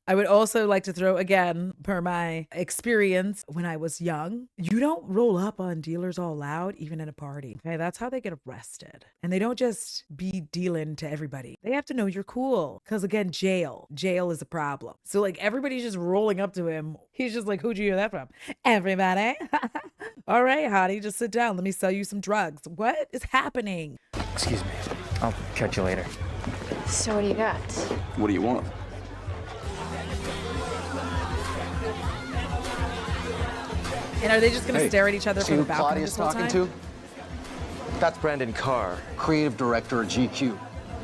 I would also like to throw, again, per my experience when I was young, you don't roll up on dealers all loud, even at a party. Okay, that's how they get arrested. And they don't just be dealing to everybody. They have to know you're cool. Because again, jail is a problem. So like everybody's just rolling up to him. He's just like, who'd you hear that from? Everybody. All right, hottie, just sit down. Let me sell you some drugs. What is happening? Excuse me. I'll catch you later. So what do you got? What do you want? And are they just going to stare at each other See from who the balcony Claudia's this whole talking time? to? That's Brandon Carr, creative director at GQ.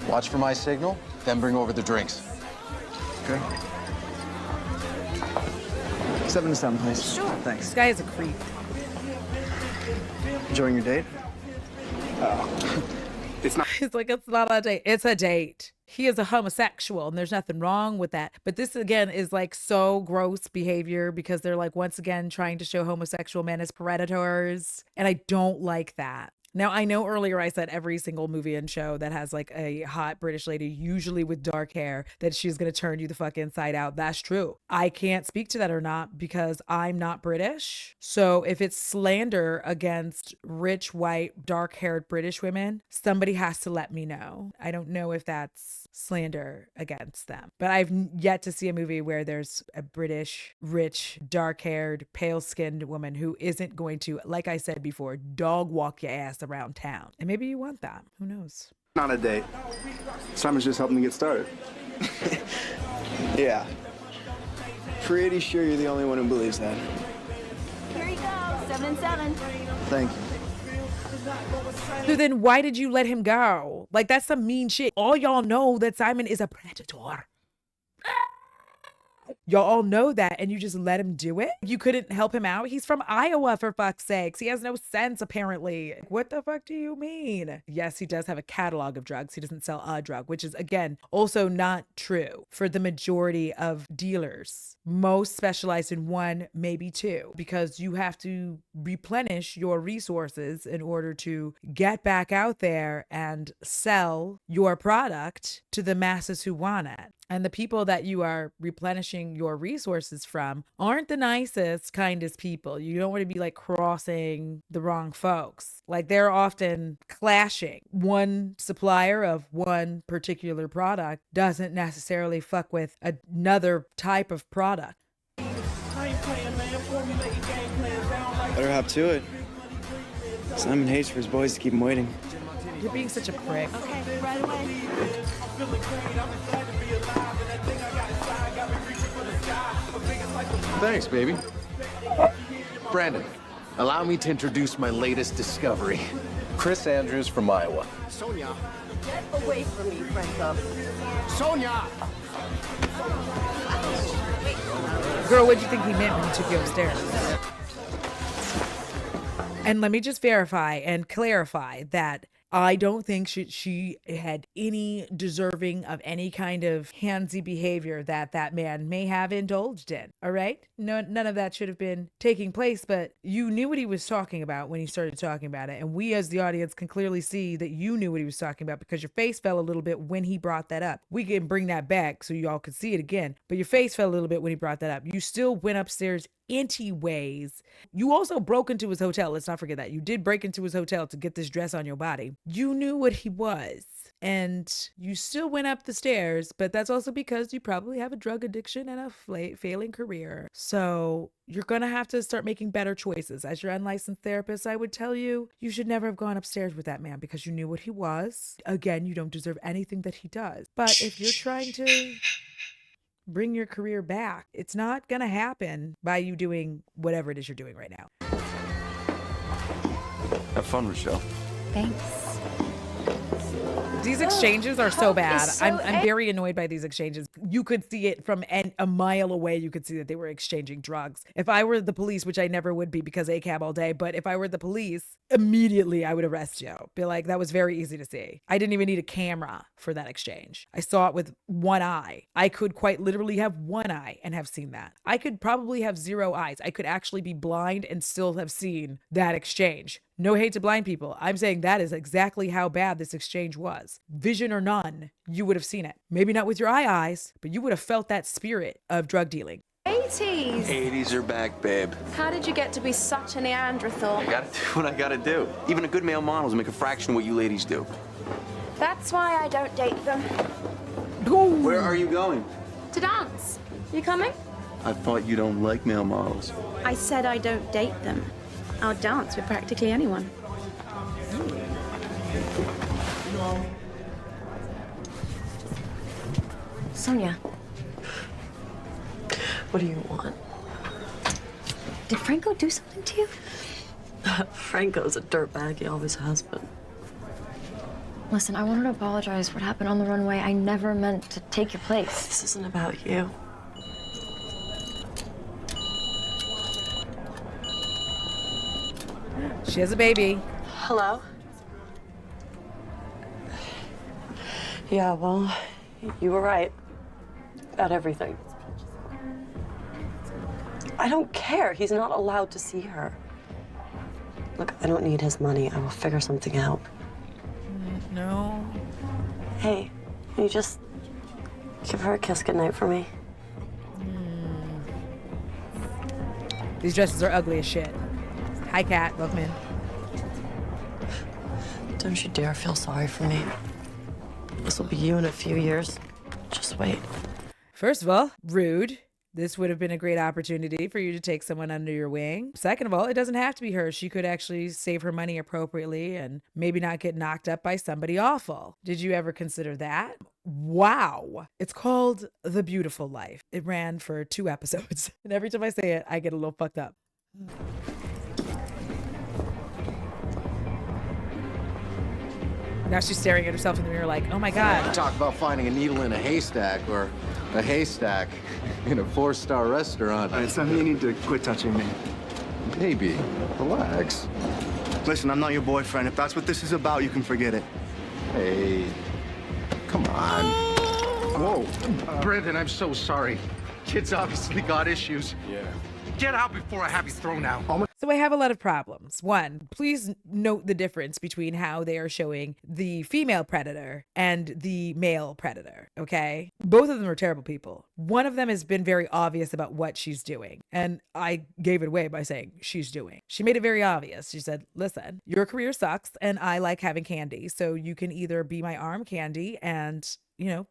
Watch for my signal, then bring over the drinks. Okay. 7 to 7, please. Sure. Thanks. This guy is a creep. Enjoying your date? Oh. It's not. It's like, it's not a date. It's a date. He is a homosexual and there's nothing wrong with that. But this again is like so gross behavior because they're like once again trying to show homosexual men as predators. And I don't like that. Now, I know earlier I said every single movie and show that has like a hot British lady, usually with dark hair, that she's going to turn you the fuck inside out. That's true. I can't speak to that or not because I'm not British. So if it's slander against rich, white, dark-haired British women, somebody has to let me know. I don't know if that's slander against them. But I've yet to see a movie where there's a British, rich, dark-haired, pale-skinned woman who isn't going to, like I said before, dog walk your ass around town. And maybe you want that. Who knows? Not a date. Simon's just helping me get started. Yeah. Pretty sure you're the only one who believes that. Here you go, 7 and 7. Thank you. So then why did you let him go? Like, that's some mean shit. All y'all know that Simon is a predator. Y'all all know that, and you just let him do it? You couldn't help him out? He's from Iowa, for fuck's sakes. He has no sense, apparently. What the fuck do you mean? Yes, he does have a catalog of drugs. He doesn't sell a drug, which is, again, also not true for the majority of dealers. Most specialize in one, maybe two, because you have to replenish your resources in order to get back out there and sell your product to the masses who want it. And the people that you are replenishing your resources from aren't the nicest, kindest people. You don't want to be like crossing the wrong folks. Like they're often clashing. One supplier of one particular product doesn't necessarily fuck with another type of product. Better hop to it. Simon hates for his boys to keep him waiting. You're being such a prick. Okay, right away. Thanks, baby. Brandon, allow me to introduce my latest discovery. Chris Andrews from Iowa. Sonia. Get away from me, Franco. Sonia! Girl, what'd you think he meant when he took you upstairs? And let me just verify and clarify that I don't think she had any deserving of any kind of handsy behavior that man may have indulged in. All right? No, none of that should have been taking place, but you knew what he was talking about when he started talking about it. And we as the audience can clearly see that you knew what he was talking about because your face fell a little bit when he brought that up. We can bring that back so y'all could see it again, but your face fell a little bit when he brought that up. You still went upstairs Anyways, you also broke into his hotel. Let's not forget that. You did break into his hotel to get this dress on your body. You knew what he was. And you still went up the stairs, but that's also because you probably have a drug addiction and a failing career. So you're going to have to start making better choices. As your unlicensed therapist, I would tell you, you should never have gone upstairs with that man because you knew what he was. Again, you don't deserve anything that he does. But if you're trying to bring your career back, it's not going to happen by you doing whatever it is you're doing right now. Have fun, Rochelle. Thanks. These exchanges are so bad. I'm very annoyed by these exchanges. You could see it from a mile away. You could see that they were exchanging drugs. If I were the police, which I never would be because ACAB all day, but if I were the police, immediately I would arrest you. Be like, that was very easy to see. I didn't even need a camera for that exchange. I saw it with one eye. I could quite literally have one eye and have seen that. I could probably have 0 eyes. I could actually be blind and still have seen that exchange. No hate to blind people. I'm saying that is exactly how bad this exchange was. Vision or none, you would have seen it. Maybe not with your eyes, but you would have felt that spirit of drug dealing. 80s. 80s are back, babe. How did you get to be such a Neanderthal? I gotta do what I gotta do. Even a good male models make a fraction of what you ladies do. That's why I don't date them. Where are you going? To dance. You coming? I thought you don't like male models. I said I don't date them. I'll dance with practically anyone. Sonia. What do you want? Did Franco do something to you? Franco's a dirtbag. He always has been. Listen, I wanted to apologize for what happened on the runway. I never meant to take your place. This isn't about you. She has a baby. Hello? Yeah, well, you were right about everything. I don't care. He's not allowed to see her. Look, I don't need his money. I will figure something out. No. Hey, can you just give her a kiss goodnight for me? These dresses are ugly as shit. Hi, Kat. Welcome in. Don't you dare feel sorry for me. This will be you in a few years. Just wait. First of all, rude. This would have been a great opportunity for you to take someone under your wing. Second of all, it doesn't have to be her. She could actually save her money appropriately and maybe not get knocked up by somebody awful. Did you ever consider that? Wow. It's called The Beautiful Life. It ran for 2 episodes. And every time I say it, I get a little fucked up. Now she's staring at herself in the mirror like, oh my God. Talk about finding a needle in a haystack or a haystack in a 4-star restaurant. All right, Sam, you need to quit touching me. Baby, relax. Listen, I'm not your boyfriend. If that's what this is about, you can forget it. Hey, come on. Whoa, Brendan, I'm so sorry. Kid's obviously got issues. Yeah. Get out before I have you thrown out. So I have a lot of problems. One, please note the difference between how they are showing the female predator and the male predator, okay? Both of them are terrible people. One of them has been very obvious about what she's doing. And I gave it away by saying she's doing. She made it very obvious. She said, listen, your career sucks and I like having candy. So you can either be my arm candy and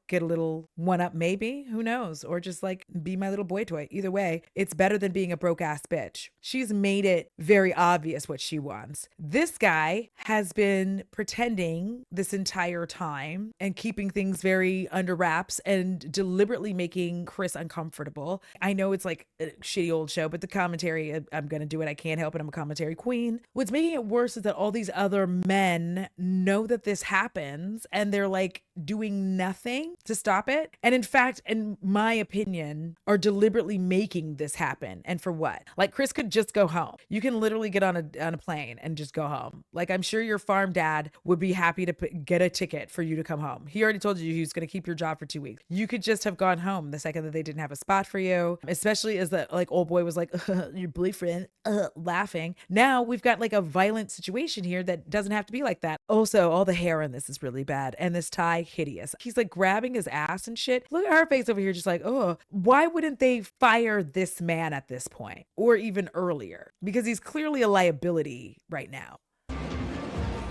get a little one-up maybe, who knows, or just like be my little boy toy. Either way, it's better than being a broke-ass bitch. She's made it very obvious what she wants. This guy has been pretending this entire time and keeping things very under wraps and deliberately making Chris uncomfortable. I know it's like a shitty old show, but the commentary, I'm gonna do it. I can't help it. I'm a commentary queen. What's making it worse is that all these other men know that this happens and they're like doing nothing to stop it. And in fact, in my opinion, are deliberately making this happen. And for what? Like Chris could just go home. You can literally get on a plane and just go home. Like I'm sure your farm dad would be happy to get a ticket for you to come home. He already told you he was going to keep your job for 2 weeks. You could just have gone home the second that they didn't have a spot for you, especially as the like old boy was like, your boyfriend, laughing. Now we've got like a violent situation here that doesn't have to be like that. Also, all the hair in this is really bad. And this tie, hideous. He's like grabbing his ass and shit. Look at her face over here, just like, oh, why wouldn't they fire this man at this point? Or even earlier? Because he's clearly a liability right now.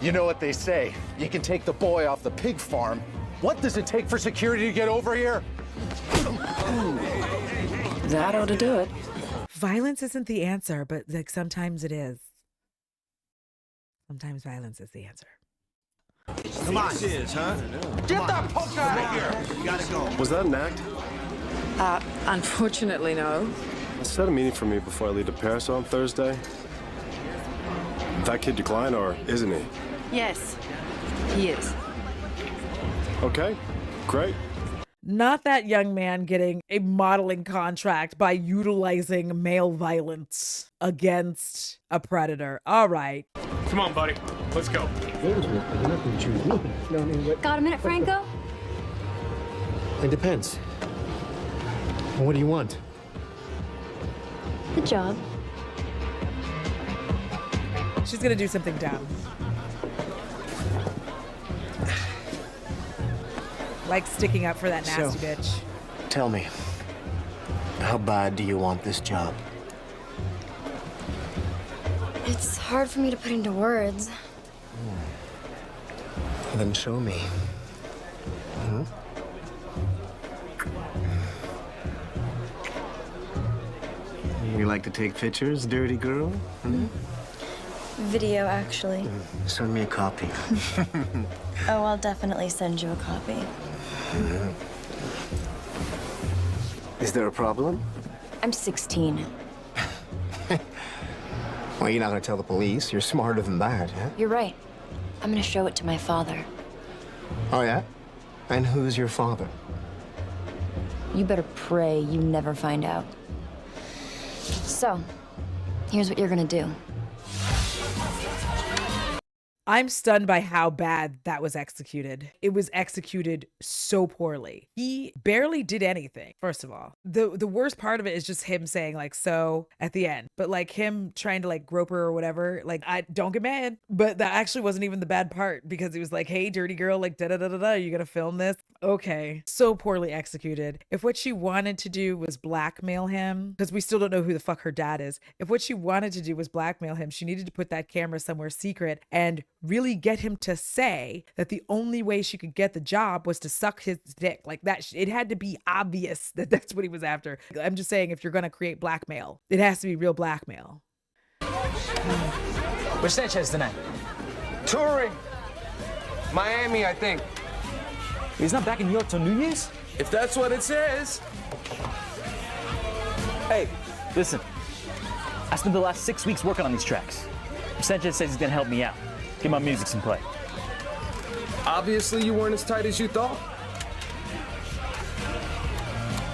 You know what they say. You can take the boy off the pig farm. What does it take for security to get over here? That ought to do it. Violence isn't the answer, but like sometimes it is. Sometimes violence is the answer. Come on. Is, huh? Get that punk out of here! You gotta go. Was that an act? Unfortunately, no. Set a meeting for me before I leave to Paris on Thursday. That kid declined, or isn't he? Yes, he is. Okay, great. Not that young man getting a modeling contract by utilizing male violence against a predator. All right. Come on, buddy. Let's go. Got a minute, Franco? It depends. What do you want? The job. She's gonna do something dumb. Like sticking up for that nasty bitch. Tell me, how bad do you want this job? It's hard for me to put into words. Then show me. You like to take pictures, dirty girl? Video, actually. Send me a copy. Oh, I'll definitely send you a copy. Is there a problem? I'm 16. Well, you're not gonna tell the police. You're smarter than that, huh? You're right. I'm gonna show it to my father. Oh, yeah? And who's your father? You better pray you never find out. So, here's what you're gonna do. I'm stunned by how bad that was executed. It was executed so poorly. He barely did anything, first of all. The worst part of it is just him saying like, so at the end, but like him trying to like grope her or whatever, like, I don't get mad, but that actually wasn't even the bad part because he was like, hey, dirty girl, like da-da-da-da-da, you gonna film this? Okay. So poorly executed. If what she wanted to do was blackmail him, because we still don't know who the fuck her dad is. If what she wanted to do was blackmail him, she needed to put that camera somewhere secret and really get him to say that the only way she could get the job was to suck his dick. Like that, it had to be obvious that that's what he was after. I'm just saying, if you're gonna create blackmail, it has to be real blackmail. Where's Sanchez tonight? Touring. Miami, I think. He's not back in New York till New Year's? If that's what it says. Hey, listen. I spent the last 6 weeks working on these tracks. Sanchez says he's gonna help me out. Get my music some play. Obviously, you weren't as tight as you thought.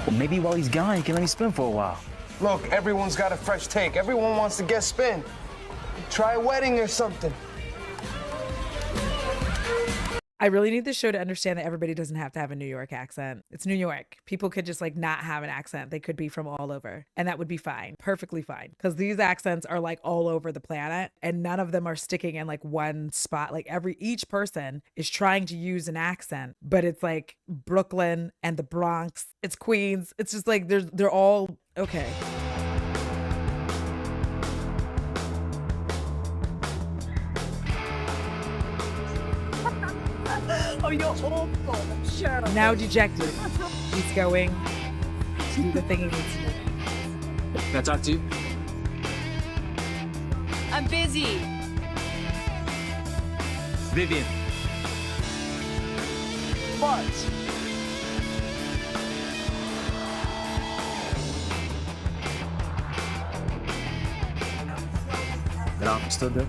Well, maybe while he's gone, he can let me spin for a while. Look, everyone's got a fresh take. Everyone wants to get spin. Try a wedding or something. I really need this show to understand that everybody doesn't have to have a New York accent. It's New York. People could just like not have an accent. They could be from all over and that would be fine. Perfectly fine. Because these accents are like all over the planet and none of them are sticking in like one spot. Like each person is trying to use an accent, but it's like Brooklyn and the Bronx. It's Queens. It's just like they're all okay. Oh, you're awful. Shut up. Now dejected. He's going to do the thing he needs to do. Can I talk to you? I'm busy. Vivian. What? That office still good?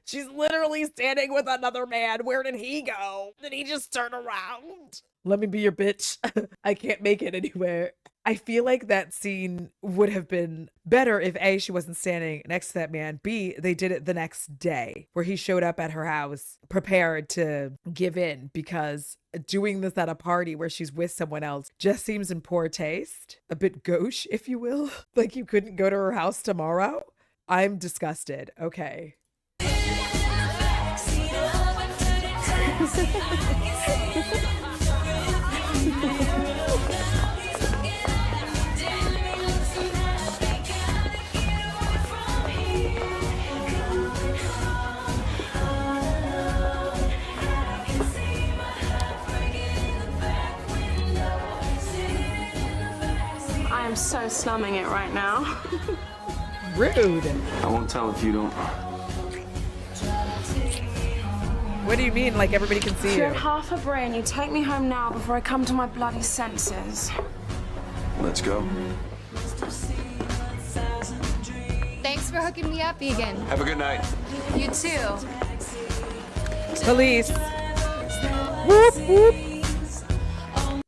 She's literally standing with another man. Where did he go? Did he just turn around? Let me be your bitch. I can't make it anywhere. I feel like that scene would have been better if A, she wasn't standing next to that man. B, they did it the next day where he showed up at her house prepared to give in, because doing this at a party where she's with someone else just seems in poor taste. A bit gauche, if you will. Like you couldn't go to her house tomorrow. I'm disgusted. Okay. I am so slumming it right now. Rude. I won't tell if you don't. What do you mean, like everybody can see You're you? half a brain. You take me home now before I come to my bloody senses. Let's go. Thanks for hooking me up, Egan. Have a good night. You too. Police. Whoop, whoop.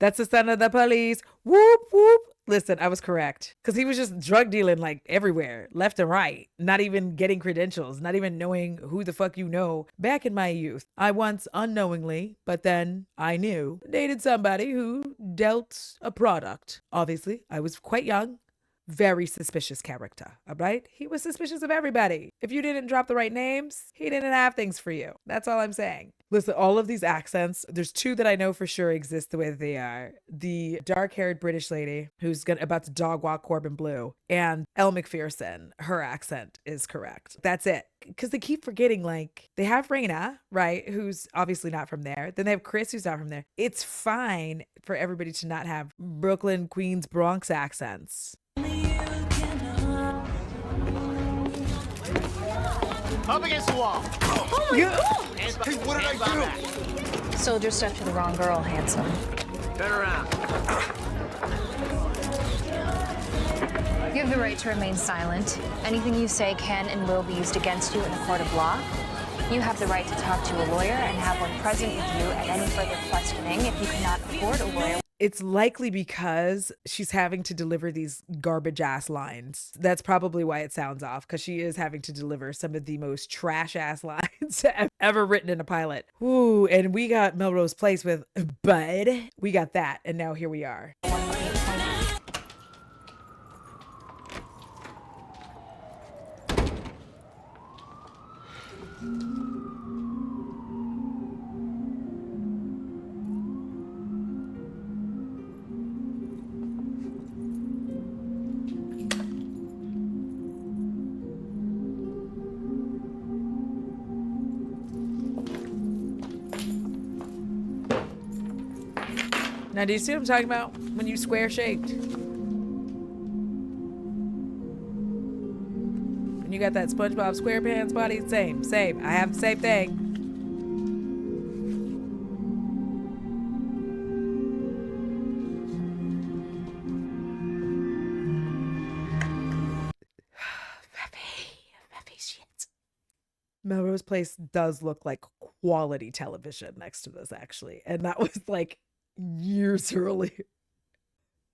That's the sound of the police. Whoop, whoop. Listen, I was correct. Because he was just drug dealing like everywhere, left and right. Not even getting credentials, not even knowing who the fuck you know. Back in my youth, I once unknowingly, but then I knew, dated somebody who dealt a product. Obviously, I was quite young. Very suspicious character, all right? He was suspicious of everybody. If you didn't drop the right names, he didn't have things for you. That's all I'm saying. Listen, all of these accents, there's two that I know for sure exist the way that they are. The dark-haired British lady who's about to dog walk Corbin Bleu, and Elle Macpherson, her accent is correct. That's it. Because they keep forgetting, like, they have Raina, right, who's obviously not from there. Then they have Chris, who's not from there. It's fine for everybody to not have Brooklyn, Queens, Bronx accents. Up against the wall. Oh my God! Hey, what did I do? Sold your stuff to the wrong girl, handsome. Turn around. You have the right to remain silent. Anything you say can and will be used against you in a court of law. You have the right to talk to a lawyer and have one present with you at any further questioning if you cannot afford a lawyer. It's likely because she's having to deliver these garbage ass lines. That's probably why it sounds off, because she is having to deliver some of the most trash ass lines ever written in a pilot. Ooh, and we got Melrose Place with Bud. We got that, and now here we are. Now, do you see what I'm talking about? When you square shaped. When you got that SpongeBob SquarePants body, same. I have the same thing. Shit. Melrose Place does look like quality television next to this, actually. And that was like years earlier.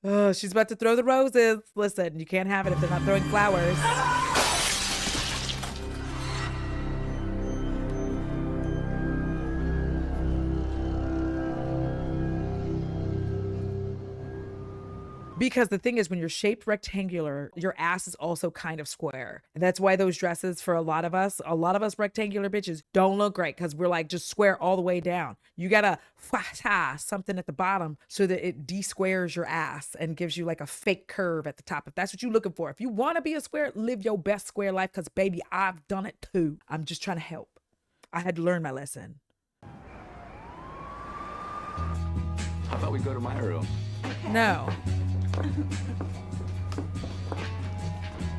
Oh, she's about to throw the roses. Listen, you can't have it if they're not throwing flowers. Because the thing is, when you're shaped rectangular, your ass is also kind of square. And that's why those dresses for a lot of us rectangular bitches don't look great, because we're like just square all the way down. You gotta something at the bottom so that it de-squares your ass and gives you like a fake curve at the top. If that's what you're looking for. If you want to be a square, live your best square life, because baby, I've done it too. I'm just trying to help. I had to learn my lesson. How about we go to my room? No.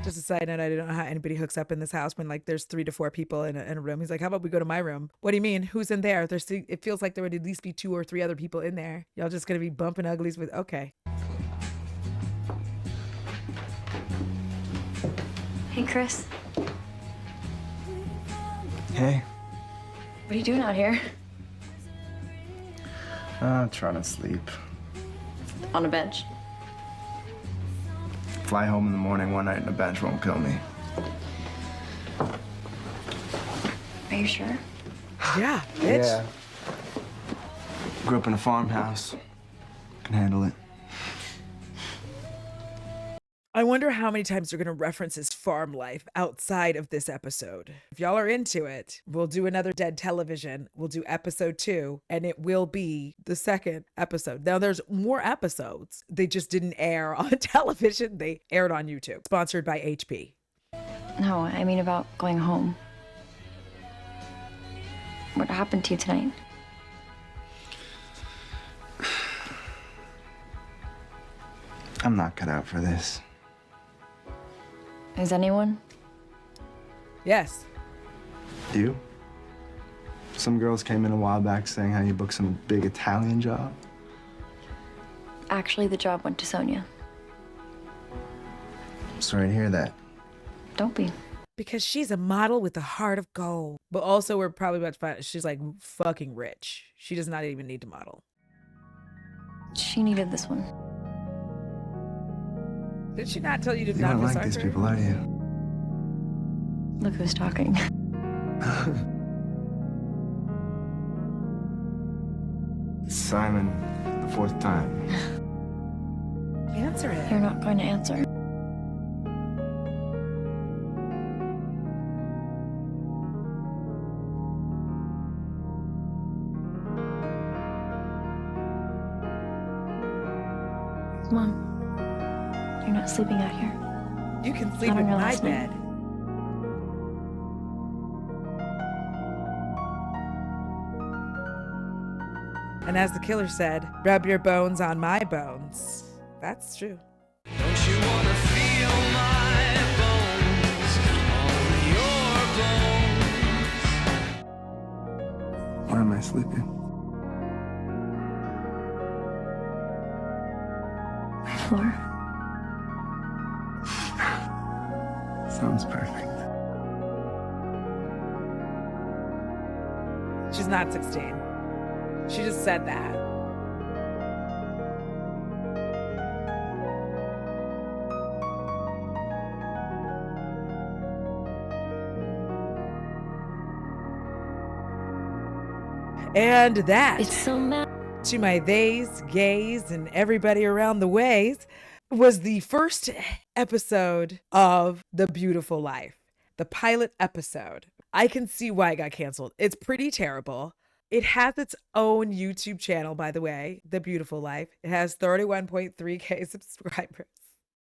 Just a side note, I don't know how anybody hooks up in this house when like there's 3 to 4 people in a room. He's like, how about we go to my room? What do you mean? Who's in there? It feels like there would at least be 2 or 3 other people in there. Y'all just gonna be bumping uglies with, okay. Hey, Chris. Hey. What are you doing out here? I'm trying to sleep. On a bench. Fly home in the morning one night and a bench won't kill me. Are you sure? Yeah, bitch. Yeah. Grew up in a farmhouse. Can handle it. I wonder how many times they're going to reference his farm life outside of this episode. If y'all are into it, we'll do another Dead Television. We'll do episode 2, and it will be the second episode. Now, there's more episodes. They just didn't air on television. They aired on YouTube. Sponsored by HP. No, I mean about going home. What happened to you tonight? I'm not cut out for this. Is anyone? Yes. You? Some girls came in a while back saying how you booked some big Italian job. Actually, the job went to Sonia. Sorry to hear that. Don't be. Because she's a model with a heart of gold. But also, we're probably about to find out she's like fucking rich. She does not even need to model. She needed this one. Did she not tell you to You not don't miss like these her? people, are you? Look who's talking. Simon, the 4th time. Answer it. You're not going to answer. Come on. You're not sleeping out here. You can sleep Not in on your my last bed. night. And as the killer said, rub your bones on my bones. That's true. Where am I sleeping? Floor. Sounds perfect. She's not 16. She just said that. And that, to my theys, gays, and everybody around the ways, was the first episode of The Beautiful Life, the pilot episode. I can see why it got canceled. It's pretty terrible. It has its own YouTube channel, by the way, The Beautiful Life. It has 31.3K subscribers.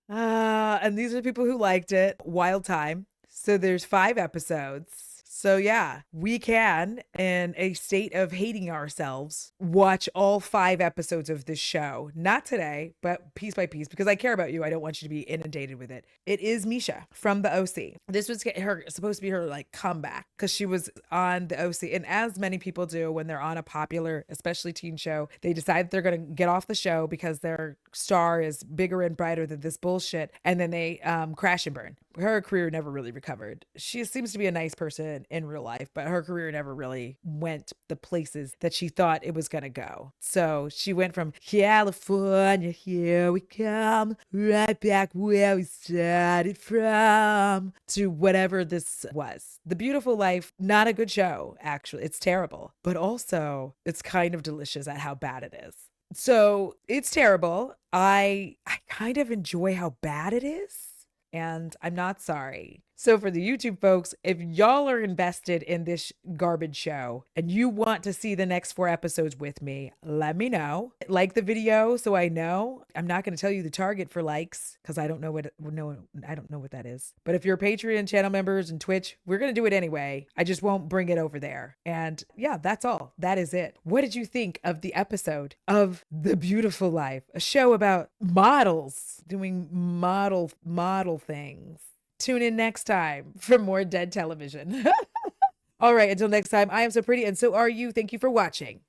And these are people who liked it. Wild Time. So there's 5 episodes. So yeah, we can, in a state of hating ourselves, watch all 5 episodes of this show. Not today, but piece by piece, because I care about you. I don't want you to be inundated with it. It is Misha from the OC. This was supposed to be her like comeback, because she was on the OC. And as many people do when they're on a popular, especially teen show, they decide they're going to get off the show because their star is bigger and brighter than this bullshit. And then they crash and burn. Her career never really recovered. She seems to be a nice person in real life, but her career never really went the places that she thought it was going to go. So she went from California, here we come, right back where we started from, to whatever this was. The Beautiful Life, not a good show, actually. It's terrible, but also it's kind of delicious at how bad it is. So it's terrible. I kind of enjoy how bad it is. And I'm not sorry. So for the YouTube folks, if y'all are invested in this garbage show and you want to see the next 4 episodes with me, let me know. Like the video so I know. I'm not going to tell you the target for likes because I don't know what that is. But if you're Patreon channel members and Twitch, we're going to do it anyway. I just won't bring it over there. And yeah, that's all. That is it. What did you think of the episode of The Beautiful Life? A show about models doing model things. Tune in next time for more Dead Television. All right, until next time, I am so pretty and so are you. Thank you for watching.